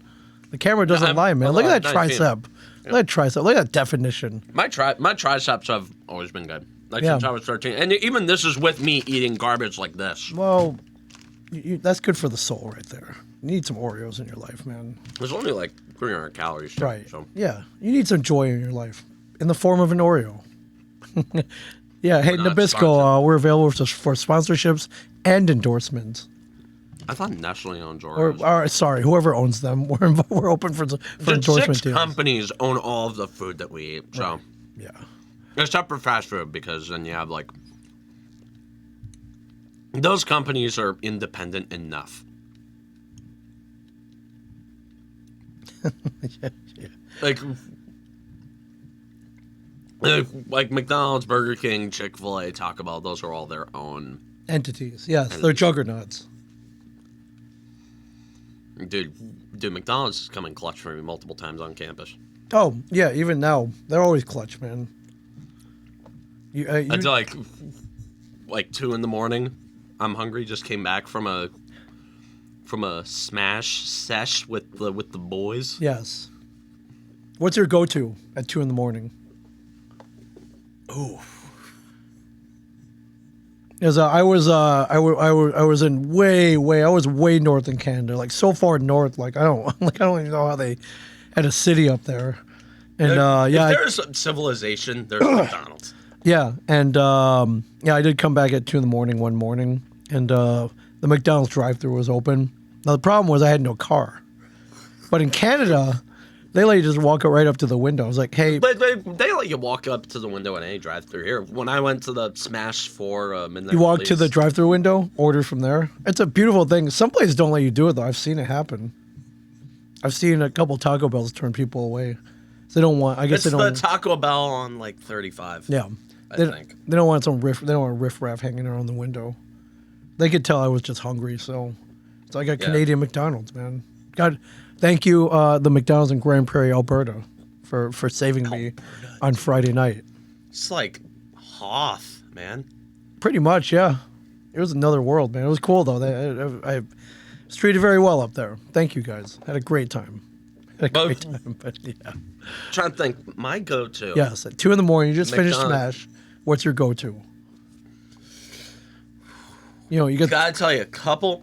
S2: The camera doesn't lie, man. Look at that tricep. Look at that tricep. Look at that definition.
S1: My triceps have always been good. Since I was 13, and even this is with me eating garbage like this.
S2: Well, that's good for the soul right there. You need some Oreos in your life, man.
S1: There's only like 300 calories.
S2: Right.
S1: So.
S2: Yeah. You need some joy in your life in the form of an Oreo. Yeah. Hey, Nabisco, we're available for sponsorships and endorsements.
S1: I thought Nestle owns Oreos.
S2: Or sorry, whoever owns them. We're open for endorsement
S1: 6 companies own all of the food that we eat. So.
S2: Right. Yeah.
S1: Except for fast food, because then you have like those companies are independent enough.
S2: Yeah.
S1: Like McDonald's, Burger King, Chick-fil-A, Taco Bell, those are all their own
S2: entities. Yes, they're juggernauts.
S1: Dude, McDonald's has come in clutch for me multiple times on campus.
S2: Oh, yeah, even now. They're always clutch, man.
S1: Until like 2 a.m, I'm hungry. Just came back from a smash sesh with the boys.
S2: Yes. What's your go-to at 2 a.m?
S1: Ooh.
S2: As I was in way north in Canada, like so far north, like I don't even know how they had a city up there. And
S1: if there's civilization, there's McDonald's.
S2: Yeah, and I did come back at 2 a.m. one morning, and the McDonald's drive-thru was open. Now the problem was I had no car, but in Canada, they let you just walk right up to the window. I was like, hey,
S1: but they let you walk up to the window in any drive-thru here. When I went to the Smash for midnight,
S2: you walk to the drive-thru window, order from there. It's a beautiful thing. Some places don't let you do it though. I've seen it happen. I've seen a couple Taco Bells turn people away. They don't want. I guess they don't.
S1: It's the Taco Bell on like 35.
S2: Yeah.
S1: I think
S2: they don't want some riff. They don't want riff-raff hanging around the window. They could tell I was just hungry, so I got Canadian McDonald's, man. God, thank you, the McDonald's in Grand Prairie, Alberta, for saving me on Friday night.
S1: It's like Hoth, man.
S2: Pretty much, yeah. It was another world, man. It was cool though. I was treated very well up there. Thank you guys. Had a great time. But yeah.
S1: Trying to think, my go-to.
S2: Yes, at 2 a.m. you just finished Smash. What's your go-to? You get.
S1: Gotta tell you, a couple.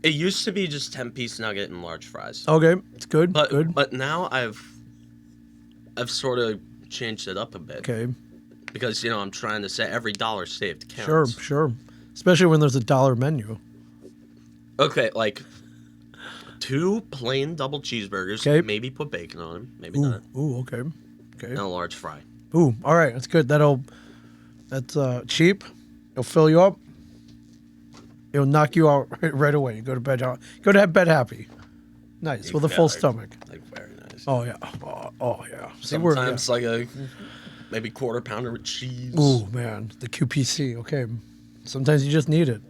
S1: It used to be just 10-piece nugget and large fries.
S2: Okay, it's good.
S1: But now I've sort of changed it up a bit.
S2: Okay.
S1: Because I'm trying to say every dollar saved counts.
S2: Sure. Especially when there's a $1 menu.
S1: Okay, like 2 plain double cheeseburgers.
S2: Okay.
S1: Maybe put bacon on them. Maybe not.
S2: Ooh, okay.
S1: And a large fry.
S2: Ooh, all right. That's good. That's cheap. It'll fill you up. It'll knock you out right away. You go to bed happy. Nice. With a full stomach.
S1: Like very nice.
S2: Oh, yeah. Oh yeah.
S1: Sometimes like a maybe quarter pounder with cheese.
S2: Ooh, man. The QPC. Okay. Sometimes you just need it.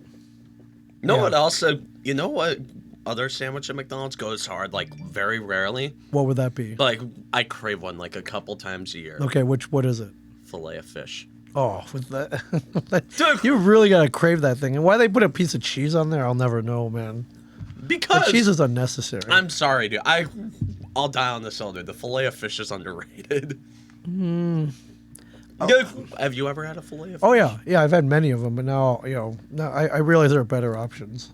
S1: What else? You know what other sandwich at McDonald's goes hard, like very rarely?
S2: What would that be?
S1: Like I crave one like a couple times a year.
S2: Okay, what is it?
S1: Filet of fish.
S2: Oh, with that, dude, you really gotta crave that thing. And why they put a piece of cheese on there, I'll never know, man.
S1: Because
S2: the cheese is unnecessary.
S1: I'm sorry, dude. I'll die on this hill, dude. The filet of fish is underrated. Have you ever had a filet of fish?
S2: Oh yeah. I've had many of them, but now I realize there are better options.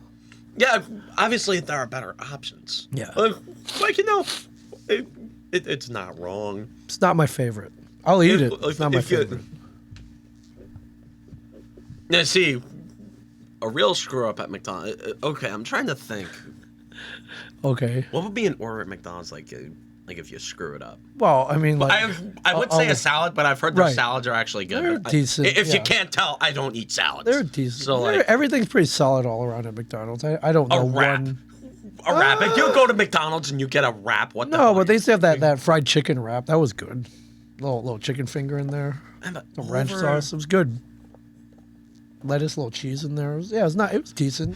S1: Yeah, obviously there are better options.
S2: Yeah,
S1: it's not wrong.
S2: It's not my favorite. I'll eat it. It's not my favorite.
S1: Now, see, a real screw up at McDonald's. Okay, I'm trying to think.
S2: Okay.
S1: What would be an order at McDonald's like if you screw it up?
S2: Well, I mean, like
S1: I would say a salad, but I've heard their
S2: right.
S1: salads are actually good.
S2: They're decent.
S1: If you can't tell, I don't eat salads.
S2: They're decent.
S1: So
S2: everything's pretty solid all around at McDonald's. I don't know
S1: a wrap. A wrap. If you go to McDonald's and you get a wrap, what the hell?
S2: No, but they used to have that fried chicken wrap. That was good. Little chicken finger in there. The ranch sauce. It was good. Lettuce, little cheese in there. It was decent.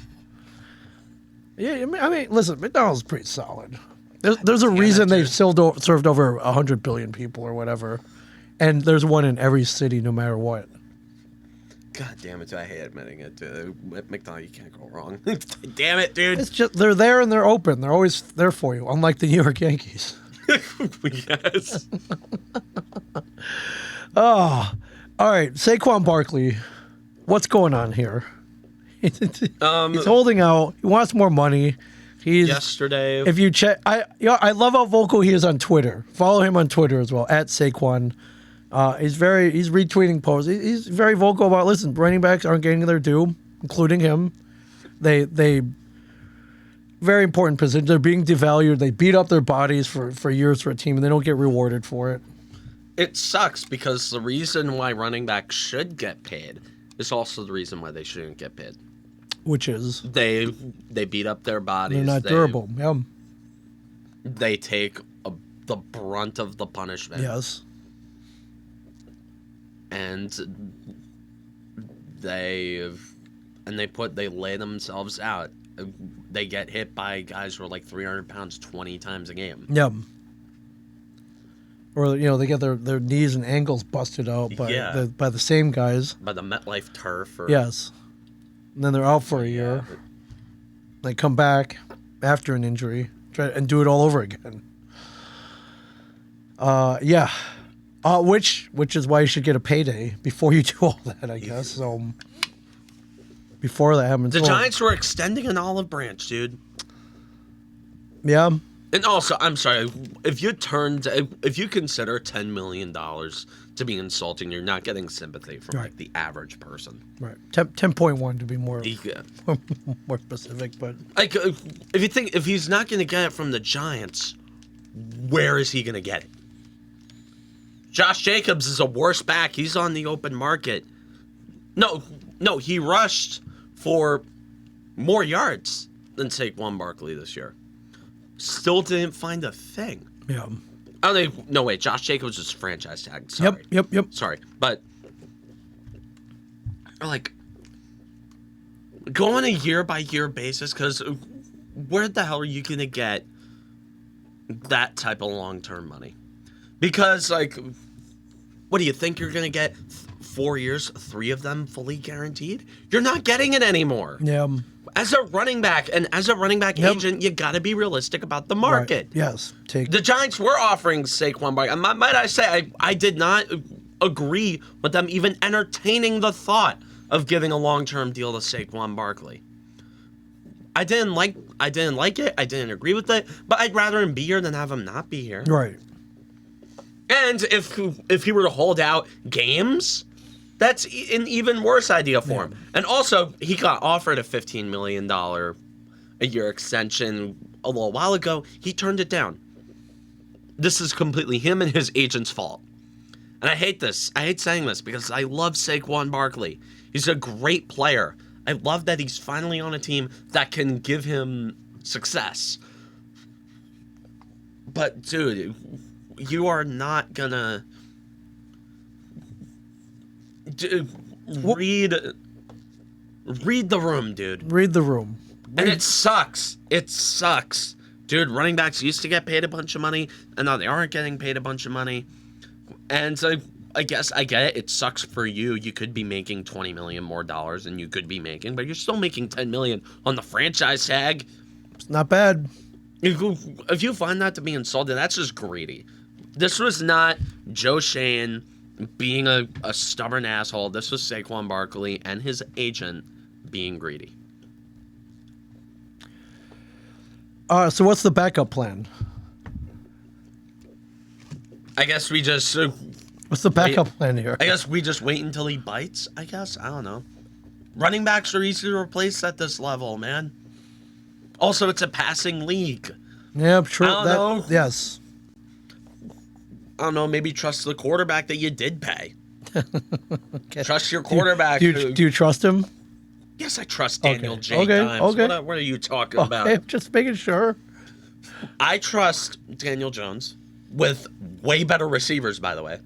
S2: Yeah, I mean, listen, McDonald's is pretty solid. There's a reason they've served over 100 billion people or whatever, and there's one in every city, no matter what.
S1: God damn it! I hate admitting it. At McDonald's, you can't go wrong. Damn it, dude!
S2: It's just they're there and they're open. They're always there for you, unlike the New York Yankees.
S1: Yes.
S2: Oh, all right. Saquon Barkley, what's going on here? He's holding out. He wants more money.
S1: Yesterday,
S2: if you check, I love how vocal he is on Twitter. Follow him on Twitter as well at Saquon. He's retweeting posts. He's very vocal about. Listen, running backs aren't getting their due, including him. They very important position. They're being devalued. They beat up their bodies for years for a team, and they don't get rewarded for it.
S1: It sucks because the reason why running backs should get paid is also the reason why they shouldn't get paid.
S2: Which is
S1: they beat up their bodies.
S2: They're not durable. Yeah.
S1: They take the brunt of the punishment.
S2: Yes.
S1: And they lay themselves out. They get hit by guys who are like 300 pounds 20 times a game.
S2: Yeah. Or they get their knees and ankles busted out by the same guys.
S1: By the MetLife turf.
S2: Yes. And then they're out for a year. They come back after an injury, and do it all over again. Which is why you should get a payday before you do all that, I guess. So before that happens,
S1: the Giants were extending an olive branch, dude.
S2: Yeah.
S1: And also, I'm sorry, if you consider $10 million to be insulting, you're not getting sympathy from like the average person.
S2: Right. 10.1 to be more more specific, but
S1: like if he's not going to get it from the Giants, where is he going to get it? Josh Jacobs is a worse back. He's on the open market. No, he rushed for more yards than Saquon Barkley this year. Still didn't find a thing.
S2: Yeah.
S1: No, wait. Josh Jacobs was franchise tag. Sorry.
S2: Yep.
S1: Sorry. But, like, go on a year-by-year basis, because where the hell are you going to get that type of long-term money? Because, like, What do you think you're going to get 4 years, 3 of them fully guaranteed? You're not getting it anymore.
S2: Yeah.
S1: As a running back and as a running back agent, you got to be realistic about the market.
S2: Right. Yes.
S1: The Giants were offering Saquon Barkley. Might I say, I did not agree with them even entertaining the thought of giving a long-term deal to Saquon Barkley. I didn't like it. I didn't agree with it. But I'd rather him be here than have him not be here.
S2: Right.
S1: And if he were to hold out games, that's an even worse idea for him. And also, he got offered a $15 million a year extension a little while ago. He turned it down. This is completely him and his agent's fault. And I hate this. I hate saying this because I love Saquon Barkley. He's a great player. I love that he's finally on a team that can give him success. But, dude, you are not gonna read the room, dude.
S2: Read the room.
S1: And it sucks. It sucks. Dude, running backs used to get paid a bunch of money, and now they aren't getting paid a bunch of money. And so I guess I get it. It sucks for you. You could be making $20 million more dollars than you could be making, but you're still making $10 million on the franchise tag.
S2: It's not bad.
S1: If you find that to be insulting, that's just greedy. This was not Joe Shane being a stubborn asshole. This was Saquon Barkley and his agent being greedy.
S2: So what's the backup plan?
S1: I guess we just...
S2: What's the backup plan here?
S1: I guess we just wait until he bites, I guess. I don't know. Running backs are easy to replace at this level, man. Also, it's a passing league.
S2: Yeah, true.
S1: I don't know.
S2: Yes.
S1: I don't know, maybe trust the quarterback that you did pay.
S2: Okay.
S1: Trust your quarterback.
S2: Do you trust him?
S1: Yes, I trust Daniel
S2: Okay.
S1: J.
S2: Okay.
S1: Dimes.
S2: Okay.
S1: What are you talking about?
S2: Okay, just making sure.
S1: I trust Daniel Jones with way better receivers, by the way.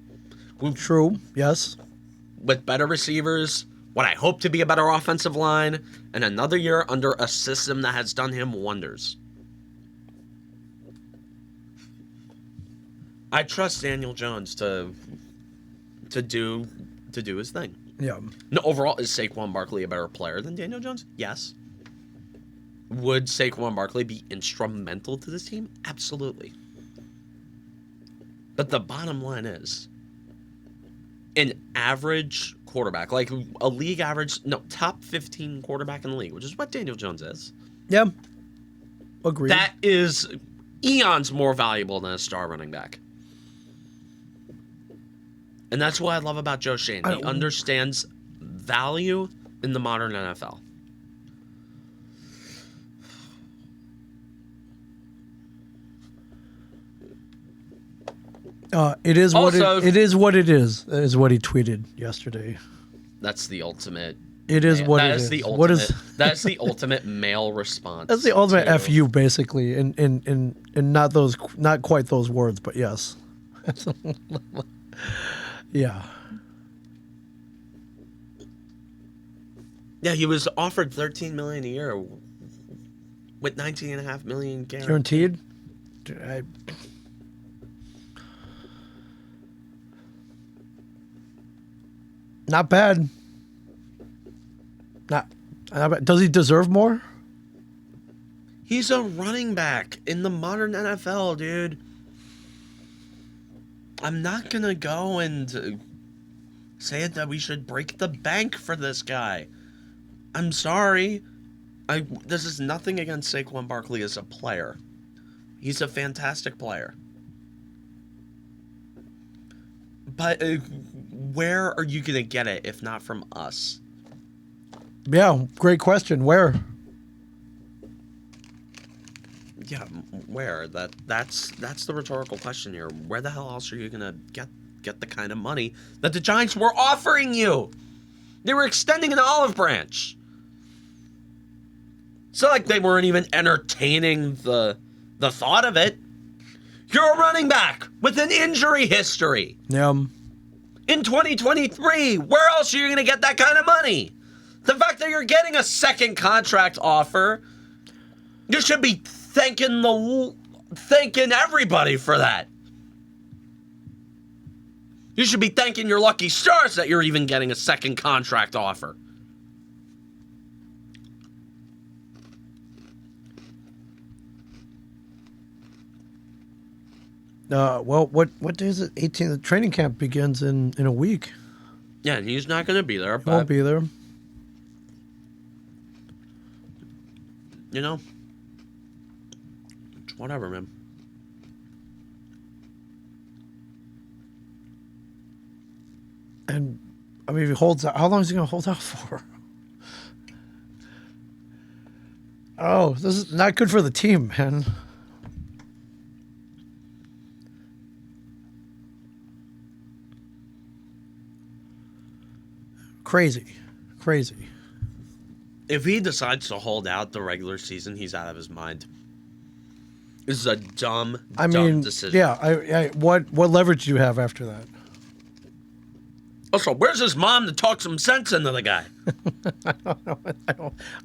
S2: True. Yes.
S1: With better receivers, what I hope to be a better offensive line, and another year under a system that has done him wonders. I trust Daniel Jones to do his thing.
S2: Yeah.
S1: No, overall, is Saquon Barkley a better player than Daniel Jones? Yes. Would Saquon Barkley be instrumental to this team? Absolutely. But the bottom line is, an average quarterback, like a league average, top 15 quarterback in the league, which is what Daniel Jones is.
S2: Yeah. Agreed.
S1: That is eons more valuable than a star running back. And that's what I love about Joe Shane. He understands value in the modern NFL.
S2: It is
S1: Also,
S2: what it is. What it is what he tweeted yesterday.
S1: That's the ultimate.
S2: It is what it is.
S1: The ultimate,
S2: what is?
S1: That's the ultimate male response.
S2: That's the ultimate FU, basically, in not quite those words, but yes. Yeah.
S1: Yeah, he was offered $13 million a year with $19.5 million
S2: Guaranteed? Not bad. Not bad. Does he deserve more?
S1: He's a running back in the modern NFL, dude. I'm not going to go and say that we should break the bank for this guy. I'm sorry. This is nothing against Saquon Barkley as a player. He's a fantastic player. But where are you going to get it if not from us?
S2: Yeah, great question. Where?
S1: Yeah, where? That's the rhetorical question here. Where the hell else are you going to get the kind of money that the Giants were offering you? They were extending an olive branch. It's not like they weren't even entertaining the thought of it. You're a running back with an injury history.
S2: Yeah.
S1: In 2023, where else are you going to get that kind of money? The fact that you're getting a second contract offer, you should be thanking everybody for that. You should be thanking your lucky stars that you're even getting a second contract offer.
S2: Well, what day is it? 18th. The training camp begins in a week.
S1: Yeah, and he's not going to be there.
S2: He won't be there.
S1: You know, it's whatever, man.
S2: And I mean, if he holds out, how long is he going to hold out for? Oh, this is not good for the team, man. Crazy.
S1: If he decides to hold out the regular season, he's out of his mind. This is a dumb decision.
S2: Yeah. What leverage do you have after that?
S1: Also, where's his mom to talk some sense into the guy?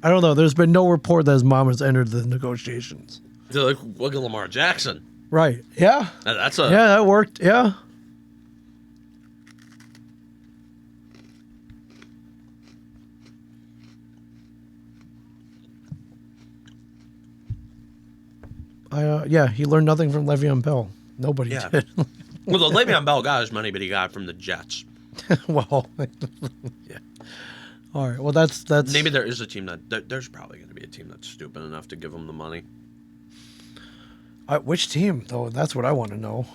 S2: I don't know. There's been no report that his mom has entered the negotiations.
S1: Like, look at Lamar Jackson.
S2: Right. Yeah.
S1: Yeah,
S2: that worked. Yeah. He learned nothing from Le'Veon Bell. Nobody did.
S1: Well, the Le'Veon Bell got his money, but he got it from the Jets.
S2: Well, yeah. All right. Well, that's
S1: maybe there is a team there's probably going to be a team that's stupid enough to give him the money.
S2: Which team though? That's what I want to know.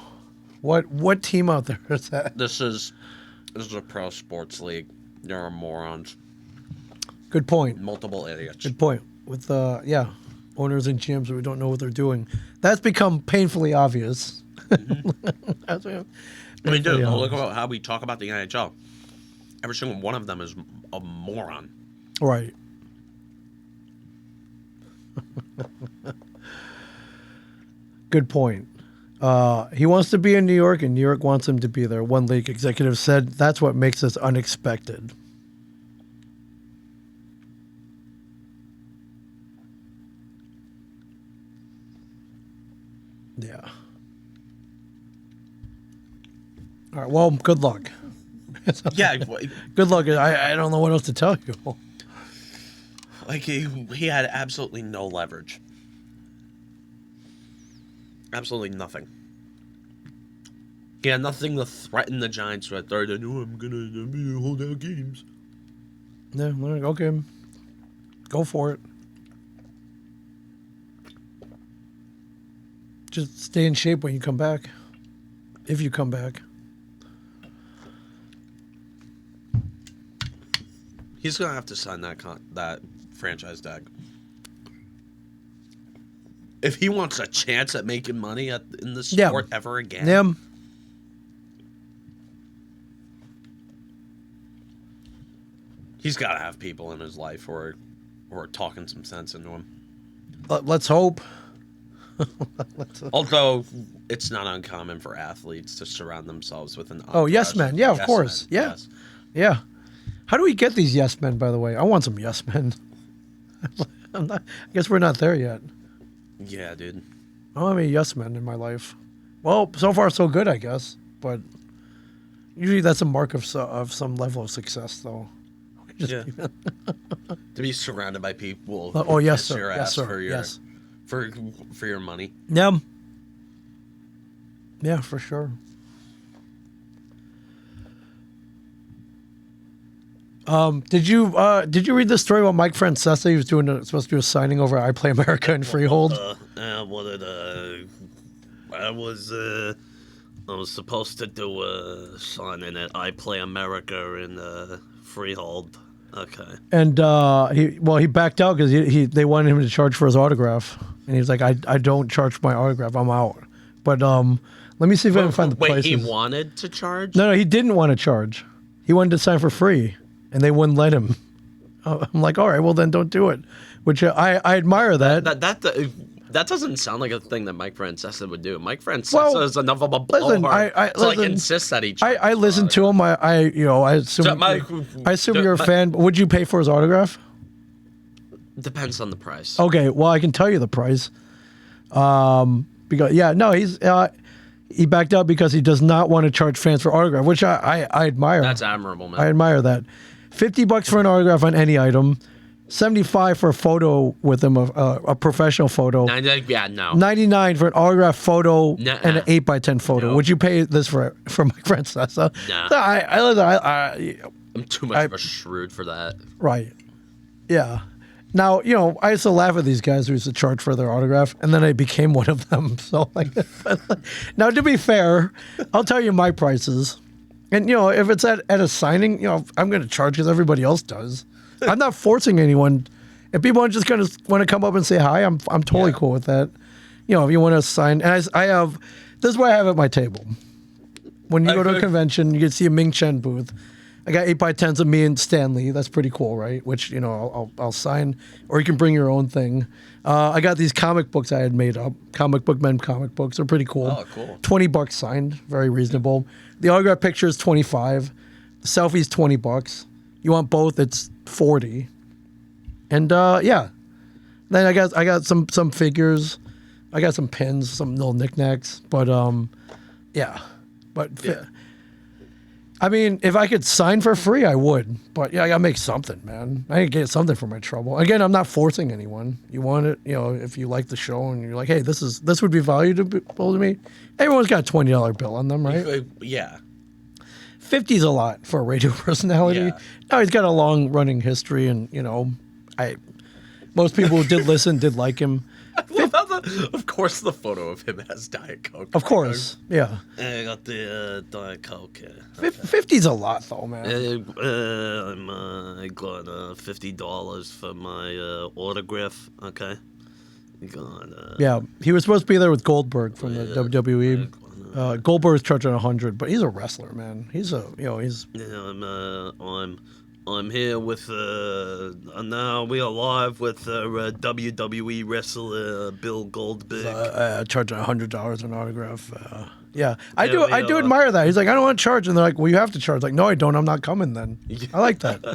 S2: What team out there is that?
S1: This is a pro sports league. There are morons.
S2: Good point.
S1: Multiple idiots.
S2: Good point. With owners and GMs who don't know what they're doing. That's become painfully obvious.
S1: Mm-hmm. I mean, dude, look about how we talk about the NHL. Every single one of them is a moron.
S2: Right. Good point. He wants to be in New York, and New York wants him to be there. One league executive said that's what makes this unexpected. Yeah. All right. Well, good luck.
S1: Yeah.
S2: Good luck. I don't know what else to tell you.
S1: Like, he had absolutely no leverage. Absolutely nothing. He had nothing to threaten the Giants right there. They knew I'm gonna hold out games.
S2: Yeah, okay. Go for it. Just stay in shape when you come back. If you come back.
S1: He's gonna have to sign that franchise tag. If he wants a chance at making money in the sport ever again.
S2: Yeah.
S1: He's got to have people in his life who are talking some sense into him.
S2: Let's hope.
S1: Although it's not uncommon for athletes to surround themselves with an
S2: yes men. Yeah, of course.
S1: Men.
S2: Yeah.
S1: Yes.
S2: Yeah. How do we get these yes men, by the way? I want some yes men. I guess we're not there yet.
S1: Yeah, dude.
S2: I don't have any yes men in my life. Well, so far so good, I guess. But usually that's a mark of some level of success, though.
S1: Yeah. To be surrounded by people.
S2: Oh yes, sir.
S1: Your
S2: Yes, sir.
S1: For your,
S2: yes.
S1: For your money.
S2: Yeah. Yeah, for sure. Did you read the story about Mike Francesa? He was supposed to do a signing over at I Play America in Freehold.
S1: I was supposed to do a signing at I Play America in Freehold. Okay.
S2: And he backed out because they wanted him to charge for his autograph, and he was like, I don't charge for my autograph. I'm out. But let me see if I can find the prices.
S1: Wait, he wanted to charge?
S2: No, he didn't want to charge. He wanted to sign for free, and they wouldn't let him. I'm like, all right, well then don't do it. Which I admire that.
S1: That doesn't sound like a thing that Mike Francesa would do. Mike Francesa is enough of a blowhard to insist that he.
S2: I listened to him. I assume. I assume you're a fan. Would you pay for his autograph?
S1: Depends on the price.
S2: Okay, well I can tell you the price. Because He backed out because he does not want to charge fans for autograph, which I admire.
S1: That's admirable, man.
S2: I admire that. $50 for an autograph on any item. $75 for a photo with him, a professional photo.
S1: Yeah, no.
S2: $99 for an autograph photo
S1: Nuh-uh.
S2: and an 8x10 photo.
S1: No.
S2: Would you pay this for my friend Sessa?
S1: Nah.
S2: So
S1: I'm too much of a shrewd for that.
S2: right. Yeah. Now, I used to laugh at these guys who used to charge for their autograph, and then I became one of them. So, now to be fair, I'll tell you my prices. And, if it's at a signing, I'm going to charge as everybody else does. I'm not forcing anyone. If people just want to come up and say hi, I'm totally cool with that. If you want to sign, and I have, this is what I have at my table. When you go to a convention, you can see a Ming Chen booth. I got 8x10s of me and Stanley. That's pretty cool, right? Which I'll sign, or you can bring your own thing. I got these comic books I had made up. Comic book men comic books are pretty cool.
S1: Oh, cool.
S2: $20 signed, very reasonable. The autograph picture is $25. The selfie's $20. You want both? It's $40. And yeah, then I got some figures. I got some pins, some little knickknacks. But yeah, I mean, if I could sign for free, I would. But yeah, I gotta make something, man. I gotta get something for my trouble. Again, I'm not forcing anyone. You want it, if you like the show and you're like, hey, this would be valuable to me. Everyone's got a $20 bill on them, right?
S1: Yeah.
S2: 50's a lot for a radio personality.
S1: Yeah.
S2: Now he's got a long running history, and most people who did listen did like him.
S1: Of course, the photo of him has Diet Coke.
S2: Of course, yeah.
S1: I got the Diet Coke.
S2: 50's a lot, though, man.
S1: I got $50 for my autograph. Okay.
S2: Yeah, he was supposed to be there with Goldberg from the WWE. Goldberg's charging $100, but he's a wrestler, man. He's
S1: I'm here with now we are live with WWE wrestler Bill Goldberg.
S2: charging $100 an autograph. Yeah, I do admire that. He's like, I don't want to charge, and they're like, well, you have to charge. Like, no, I don't. I'm not coming then. I like that. I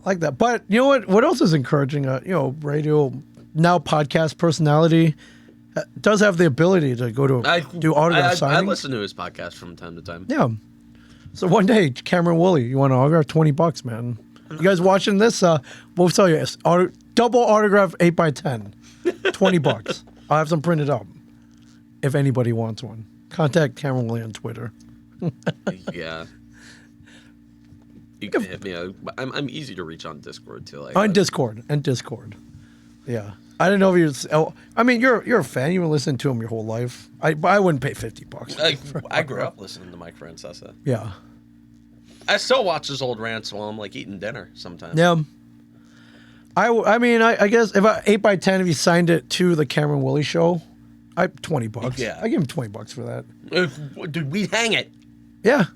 S2: like that. But you know what? What else is encouraging? Radio now podcast personality does have the ability to go to do autograph signings.
S1: I listen to his podcast from time to time.
S2: Yeah. So one day, Cameron Woolley, you want an autograph? $20, man. You guys watching this? We'll tell you, double autograph 8x10, $20. I'll have some printed up. If anybody wants one, contact Cameron Woolley on Twitter.
S1: Yeah. You can hit me. I'm easy to reach on Discord too.
S2: On Discord. Yeah. I didn't know if you're. I mean, you're a fan. You were listening to him your whole life. I wouldn't pay $50.
S1: I grew up listening to Mike Francesa.
S2: Yeah.
S1: I still watch his old rants while I'm eaating dinner sometimes.
S2: Yeah. I mean, I guess if 8x10, if you signed it to the Cameron Woolley show, $20.
S1: Yeah.
S2: I give him $20 for that.
S1: Dude, we hang it.
S2: Yeah.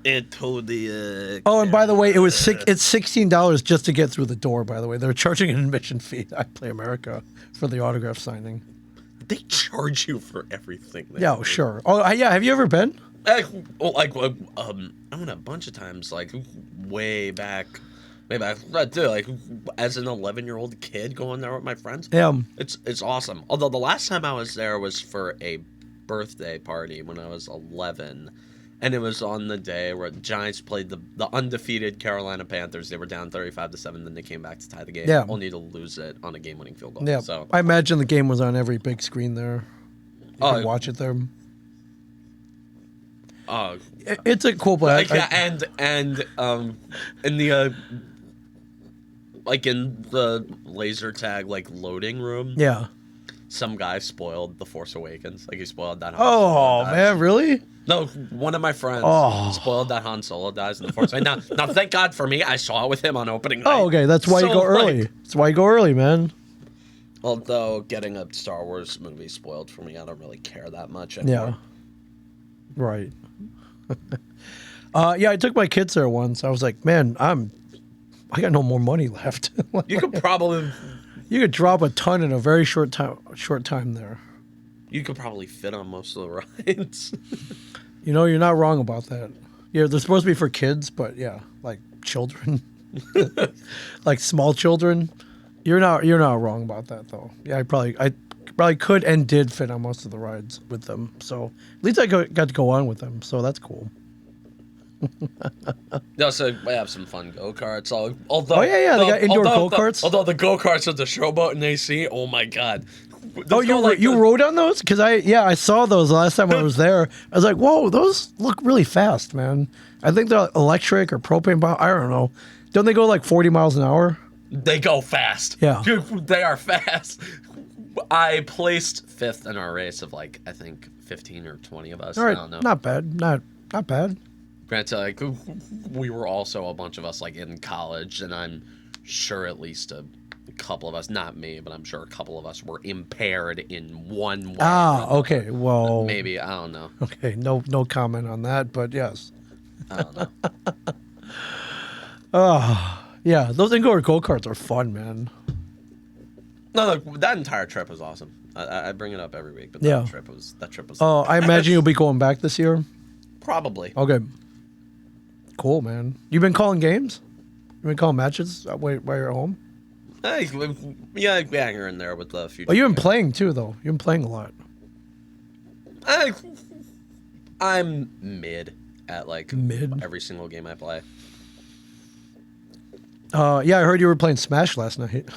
S1: It totally.
S2: Oh, and by the way, it's $16 just to get through the door. By the way, they're charging an admission fee. I Play America for the autograph signing.
S1: They charge you for everything.
S2: Yeah, sure. Oh, yeah. Have you ever been?
S1: I went a bunch of times, way back. Maybe I do, as an 11-year-old kid going there with my friends.
S2: Yeah.
S1: It's awesome. Although the last time I was there was for a birthday party when I was 11. And it was on the day where the Giants played the undefeated Carolina Panthers. They were down 35-7, then they came back to tie the game.
S2: Yeah.
S1: Only to lose it on a game-winning field goal.
S2: Yeah.
S1: So
S2: I imagine the game was on every big screen there. You can watch it there. It's a cool place.
S1: And in the in the laser tag loading room.
S2: Yeah.
S1: Some guy spoiled The Force Awakens. He spoiled that.
S2: Oh man, really?
S1: No, one of my friends spoiled that Han Solo dies in The Force Awakens. Now, thank God for me, I saw it with him on opening night.
S2: Oh, okay. That's why you go early. That's why you go early, man.
S1: Although getting a Star Wars movie spoiled for me, I don't really care that much anymore.
S2: Yeah. Right. Yeah, I took my kids there once. I was like, man, I got no more money left.
S1: You could probably.
S2: You could drop a ton in a very short time there.
S1: You could probably fit on most of the rides.
S2: You're not wrong about that. Yeah, they're supposed to be for kids, but yeah, children, small children. You're not wrong about that though. Yeah, I probably could and did fit on most of the rides with them. So at least I got to go on with them. So that's cool.
S1: No, so we have some fun go-karts. Although,
S2: Oh, yeah, they got indoor go-karts.
S1: Although the go-karts with the showboat and AC, oh my god.
S2: You rode on those? Because I saw those last time I was there. I was like, whoa, those look really fast, man. I think they're electric or propane power. I don't know. Don't they go like 40 miles an hour?
S1: They go fast.
S2: Yeah.
S1: They are fast. I placed 5th in our race of like, I think 15 or 20 of us.
S2: All right,
S1: I don't know.
S2: not bad. Not bad.
S1: Granted, like, we were also a bunch of us like in college, and I'm sure at least a couple of us, not me, but I'm sure a couple of us were impaired in one way.
S2: Ah, okay. Well,
S1: maybe, I don't know.
S2: Okay, no comment on that, but yes.
S1: I don't know.
S2: Yeah, those indoor go-karts are fun, man.
S1: No, look, that entire trip was awesome. I bring it up every week, but that trip was.
S2: Oh, I imagine you'll be going back this year.
S1: Probably.
S2: Okay. Cool, man. You been calling games? You been calling matches while you're at home?
S1: Yeah, here and there with the future.
S2: Oh, you've been playing too, though. You've been playing a lot.
S1: I'm mid at like
S2: mid
S1: every single game I play.
S2: Yeah, I heard you were playing Smash last night.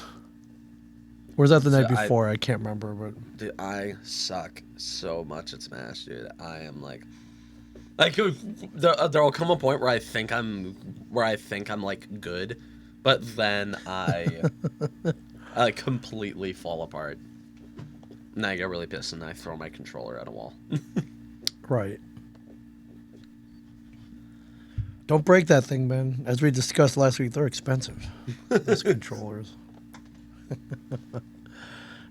S2: Or was that the night before? I can't remember, but
S1: dude, I suck so much at Smash, dude. I am like there'll come a point where I think I'm like good, but then I completely fall apart. And I get really pissed and I throw my controller at a wall.
S2: Right. Don't break that thing, man. As we discussed last week, they're expensive. Those controllers.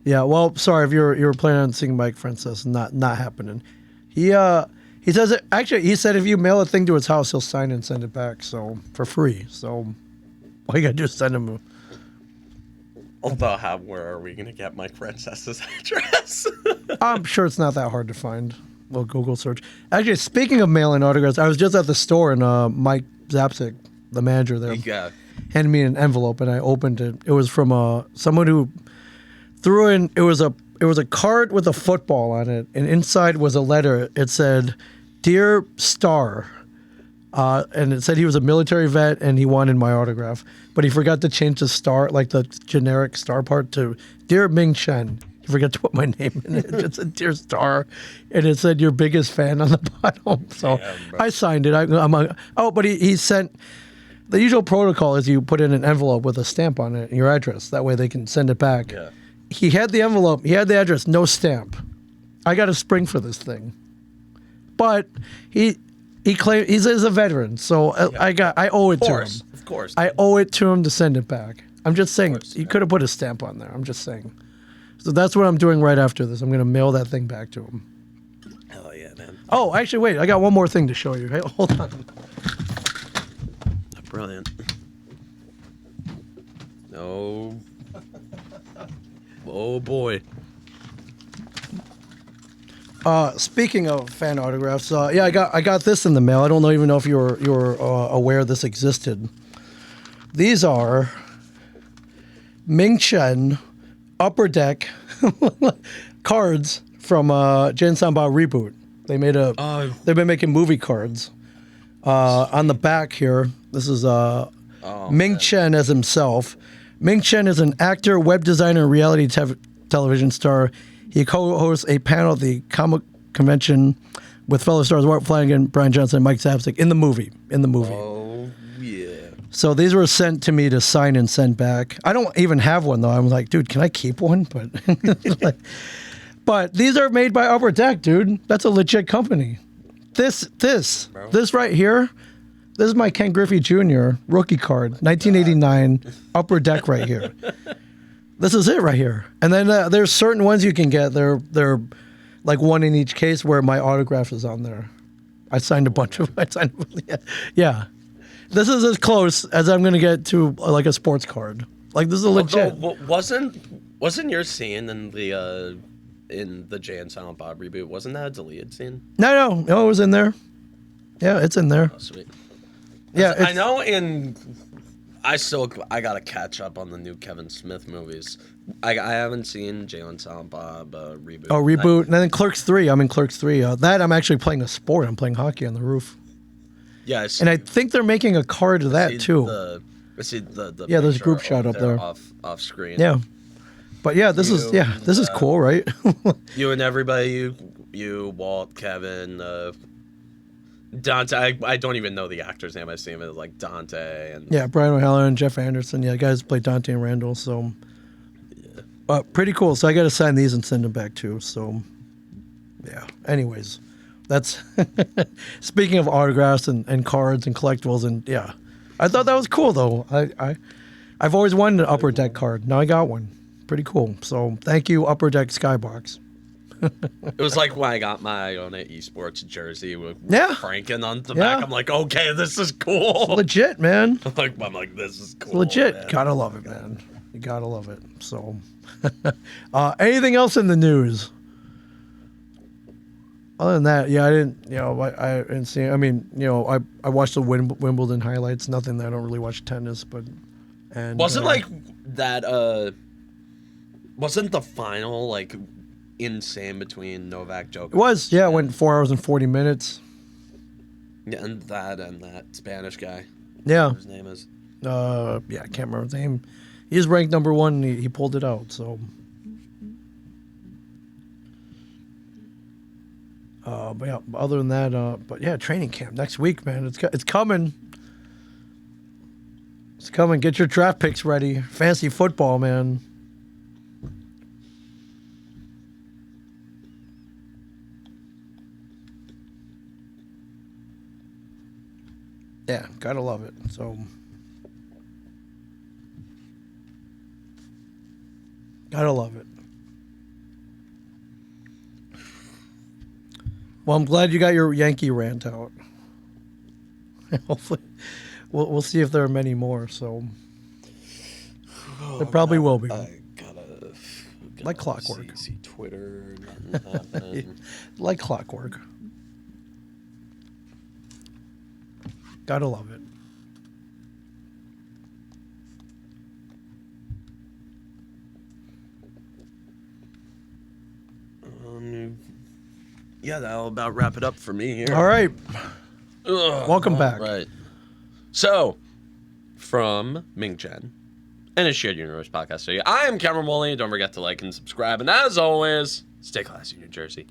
S2: Yeah, well, sorry if you were planning on seeing Mike Francis, not happening. He says it, actually he said if you mail a thing to his house, he'll sign it and send it back, so for free. So all you gotta do is send him.
S1: Although, where are we gonna get Mike Francis's address?
S2: I'm sure it's not that hard to find. Well, Google search. Actually, speaking of mailing autographs, I was just at the store and Mike Zapsik, the manager there, handed me an envelope and I opened it. It was from someone who threw in. It was a card with a football on it, and inside was a letter. It said, "Dear Star," and it said he was a military vet and he wanted my autograph, but he forgot to change the star, like the generic star part, to "Dear Ming Chen." He forgot to put my name in it. It just said "Dear Star," and it said "Your biggest fan" on the bottom. So I signed it. But he sent. The usual protocol is you put in an envelope with a stamp on it and your address. That way they can send it back.
S1: Yeah.
S2: He had the envelope. He had the address. No stamp. I got a spring for this thing. But he claimed he's a veteran, so I owe it to him.
S1: Of course.
S2: I owe it to him to send it back. I'm just saying he could have put a stamp on there. I'm just saying. So that's what I'm doing right after this. I'm going to mail that thing back to him.
S1: Hell yeah, man.
S2: Oh, actually, wait. I got one more thing to show you. Hey, hold on.
S1: Brilliant. No. Oh boy.
S2: Speaking of fan autographs, I got this in the mail. I don't even know if you were aware this existed. These are Ming Chen Upper Deck cards from Jen Samba Reboot. They made they've been making movie cards. On the back here, this is Ming Chen as himself. Ming Chen is an actor, web designer, and reality television star. He co-hosts a panel at the comic convention with fellow stars Walt Flanagan, Brian Johnson, and Mike Zapsik in the movie.
S1: Oh, yeah.
S2: So these were sent to me to sign and send back. I don't even have one, though. I'm like, dude, can I keep one? But these are made by Upper Deck, dude. That's a legit company. This right here, this is my Ken Griffey Jr. rookie card, 1989, Upper Deck right here. This is it right here. And then there's certain ones you can get. They're like one in each case where my autograph is on there. I signed a bunch of. Yeah. This is as close as I'm gonna get to like a sports card. Like this is a legit.
S1: Wasn't your scene in the Jay and Silent Bob reboot? Wasn't that a deleted scene?
S2: No, it was in there. Yeah, it's in there.
S1: Oh, sweet.
S2: Yeah,
S1: I know I gotta catch up on the new Kevin Smith movies. I haven't seen Jalen Silent Bob reboot.
S2: Oh, reboot, and then Clerks 3. I'm in Clerks 3. That I'm actually playing a sport. I'm playing hockey on the roof.
S1: Yeah,
S2: and I think they're making a card of that too.
S1: I see the
S2: yeah, there's a group shot up there
S1: off screen.
S2: Yeah, but yeah, this is cool, right?
S1: You and everybody, you Walt, Kevin, Dante. I don't even know the actor's name. I see him as like Dante and
S2: yeah, Brian O'Halloran, Jeff Anderson. Yeah, guys play Dante and Randall. So, pretty cool. So I got to sign these and send them back too. So, yeah. Anyways, that's speaking of autographs and cards and collectibles, and yeah, I thought that was cool though. I've always wanted an Upper Deck card. Now I got one. Pretty cool. So thank you, Upper Deck Skybox.
S1: It was like when I got my own esports jersey with Franken on the back. I'm like, okay, this is cool.
S2: It's legit, man.
S1: I'm like, this is cool.
S2: It's legit.
S1: Man.
S2: Gotta love it, man. You gotta love it. So, anything else in the news? Other than that, yeah, I didn't. I didn't see. I mean, I watched the Wimbledon highlights. Nothing that I don't really watch tennis, but
S1: wasn't like that. Wasn't the final like insane between Novak Djokovic?
S2: It was, yeah. It went 4 hours and 40 minutes.
S1: Yeah, and that Spanish guy.
S2: Yeah.
S1: What his name is.
S2: Yeah, I can't remember his name. He's ranked number 1. And he pulled it out. So. But yeah. Other than that, but yeah, training camp next week, man. It's coming. It's coming. Get your draft picks ready. Fantasy football, man. Yeah, gotta love it. So, gotta love it. Well, I'm glad you got your Yankee rant out. Hopefully, we'll see if there are many more. So, there probably will be.
S1: I gotta
S2: like clockwork.
S1: See Twitter. Nothing happening.
S2: Like clockwork. Gotta love it.
S1: Yeah, that'll about wrap it up for me here.
S2: All right. Welcome back.
S1: Right. So, from Ming Chen and a Shared Universe podcast. So, I am Cameron Woolley. Don't forget to like and subscribe. And as always, stay classy, New Jersey.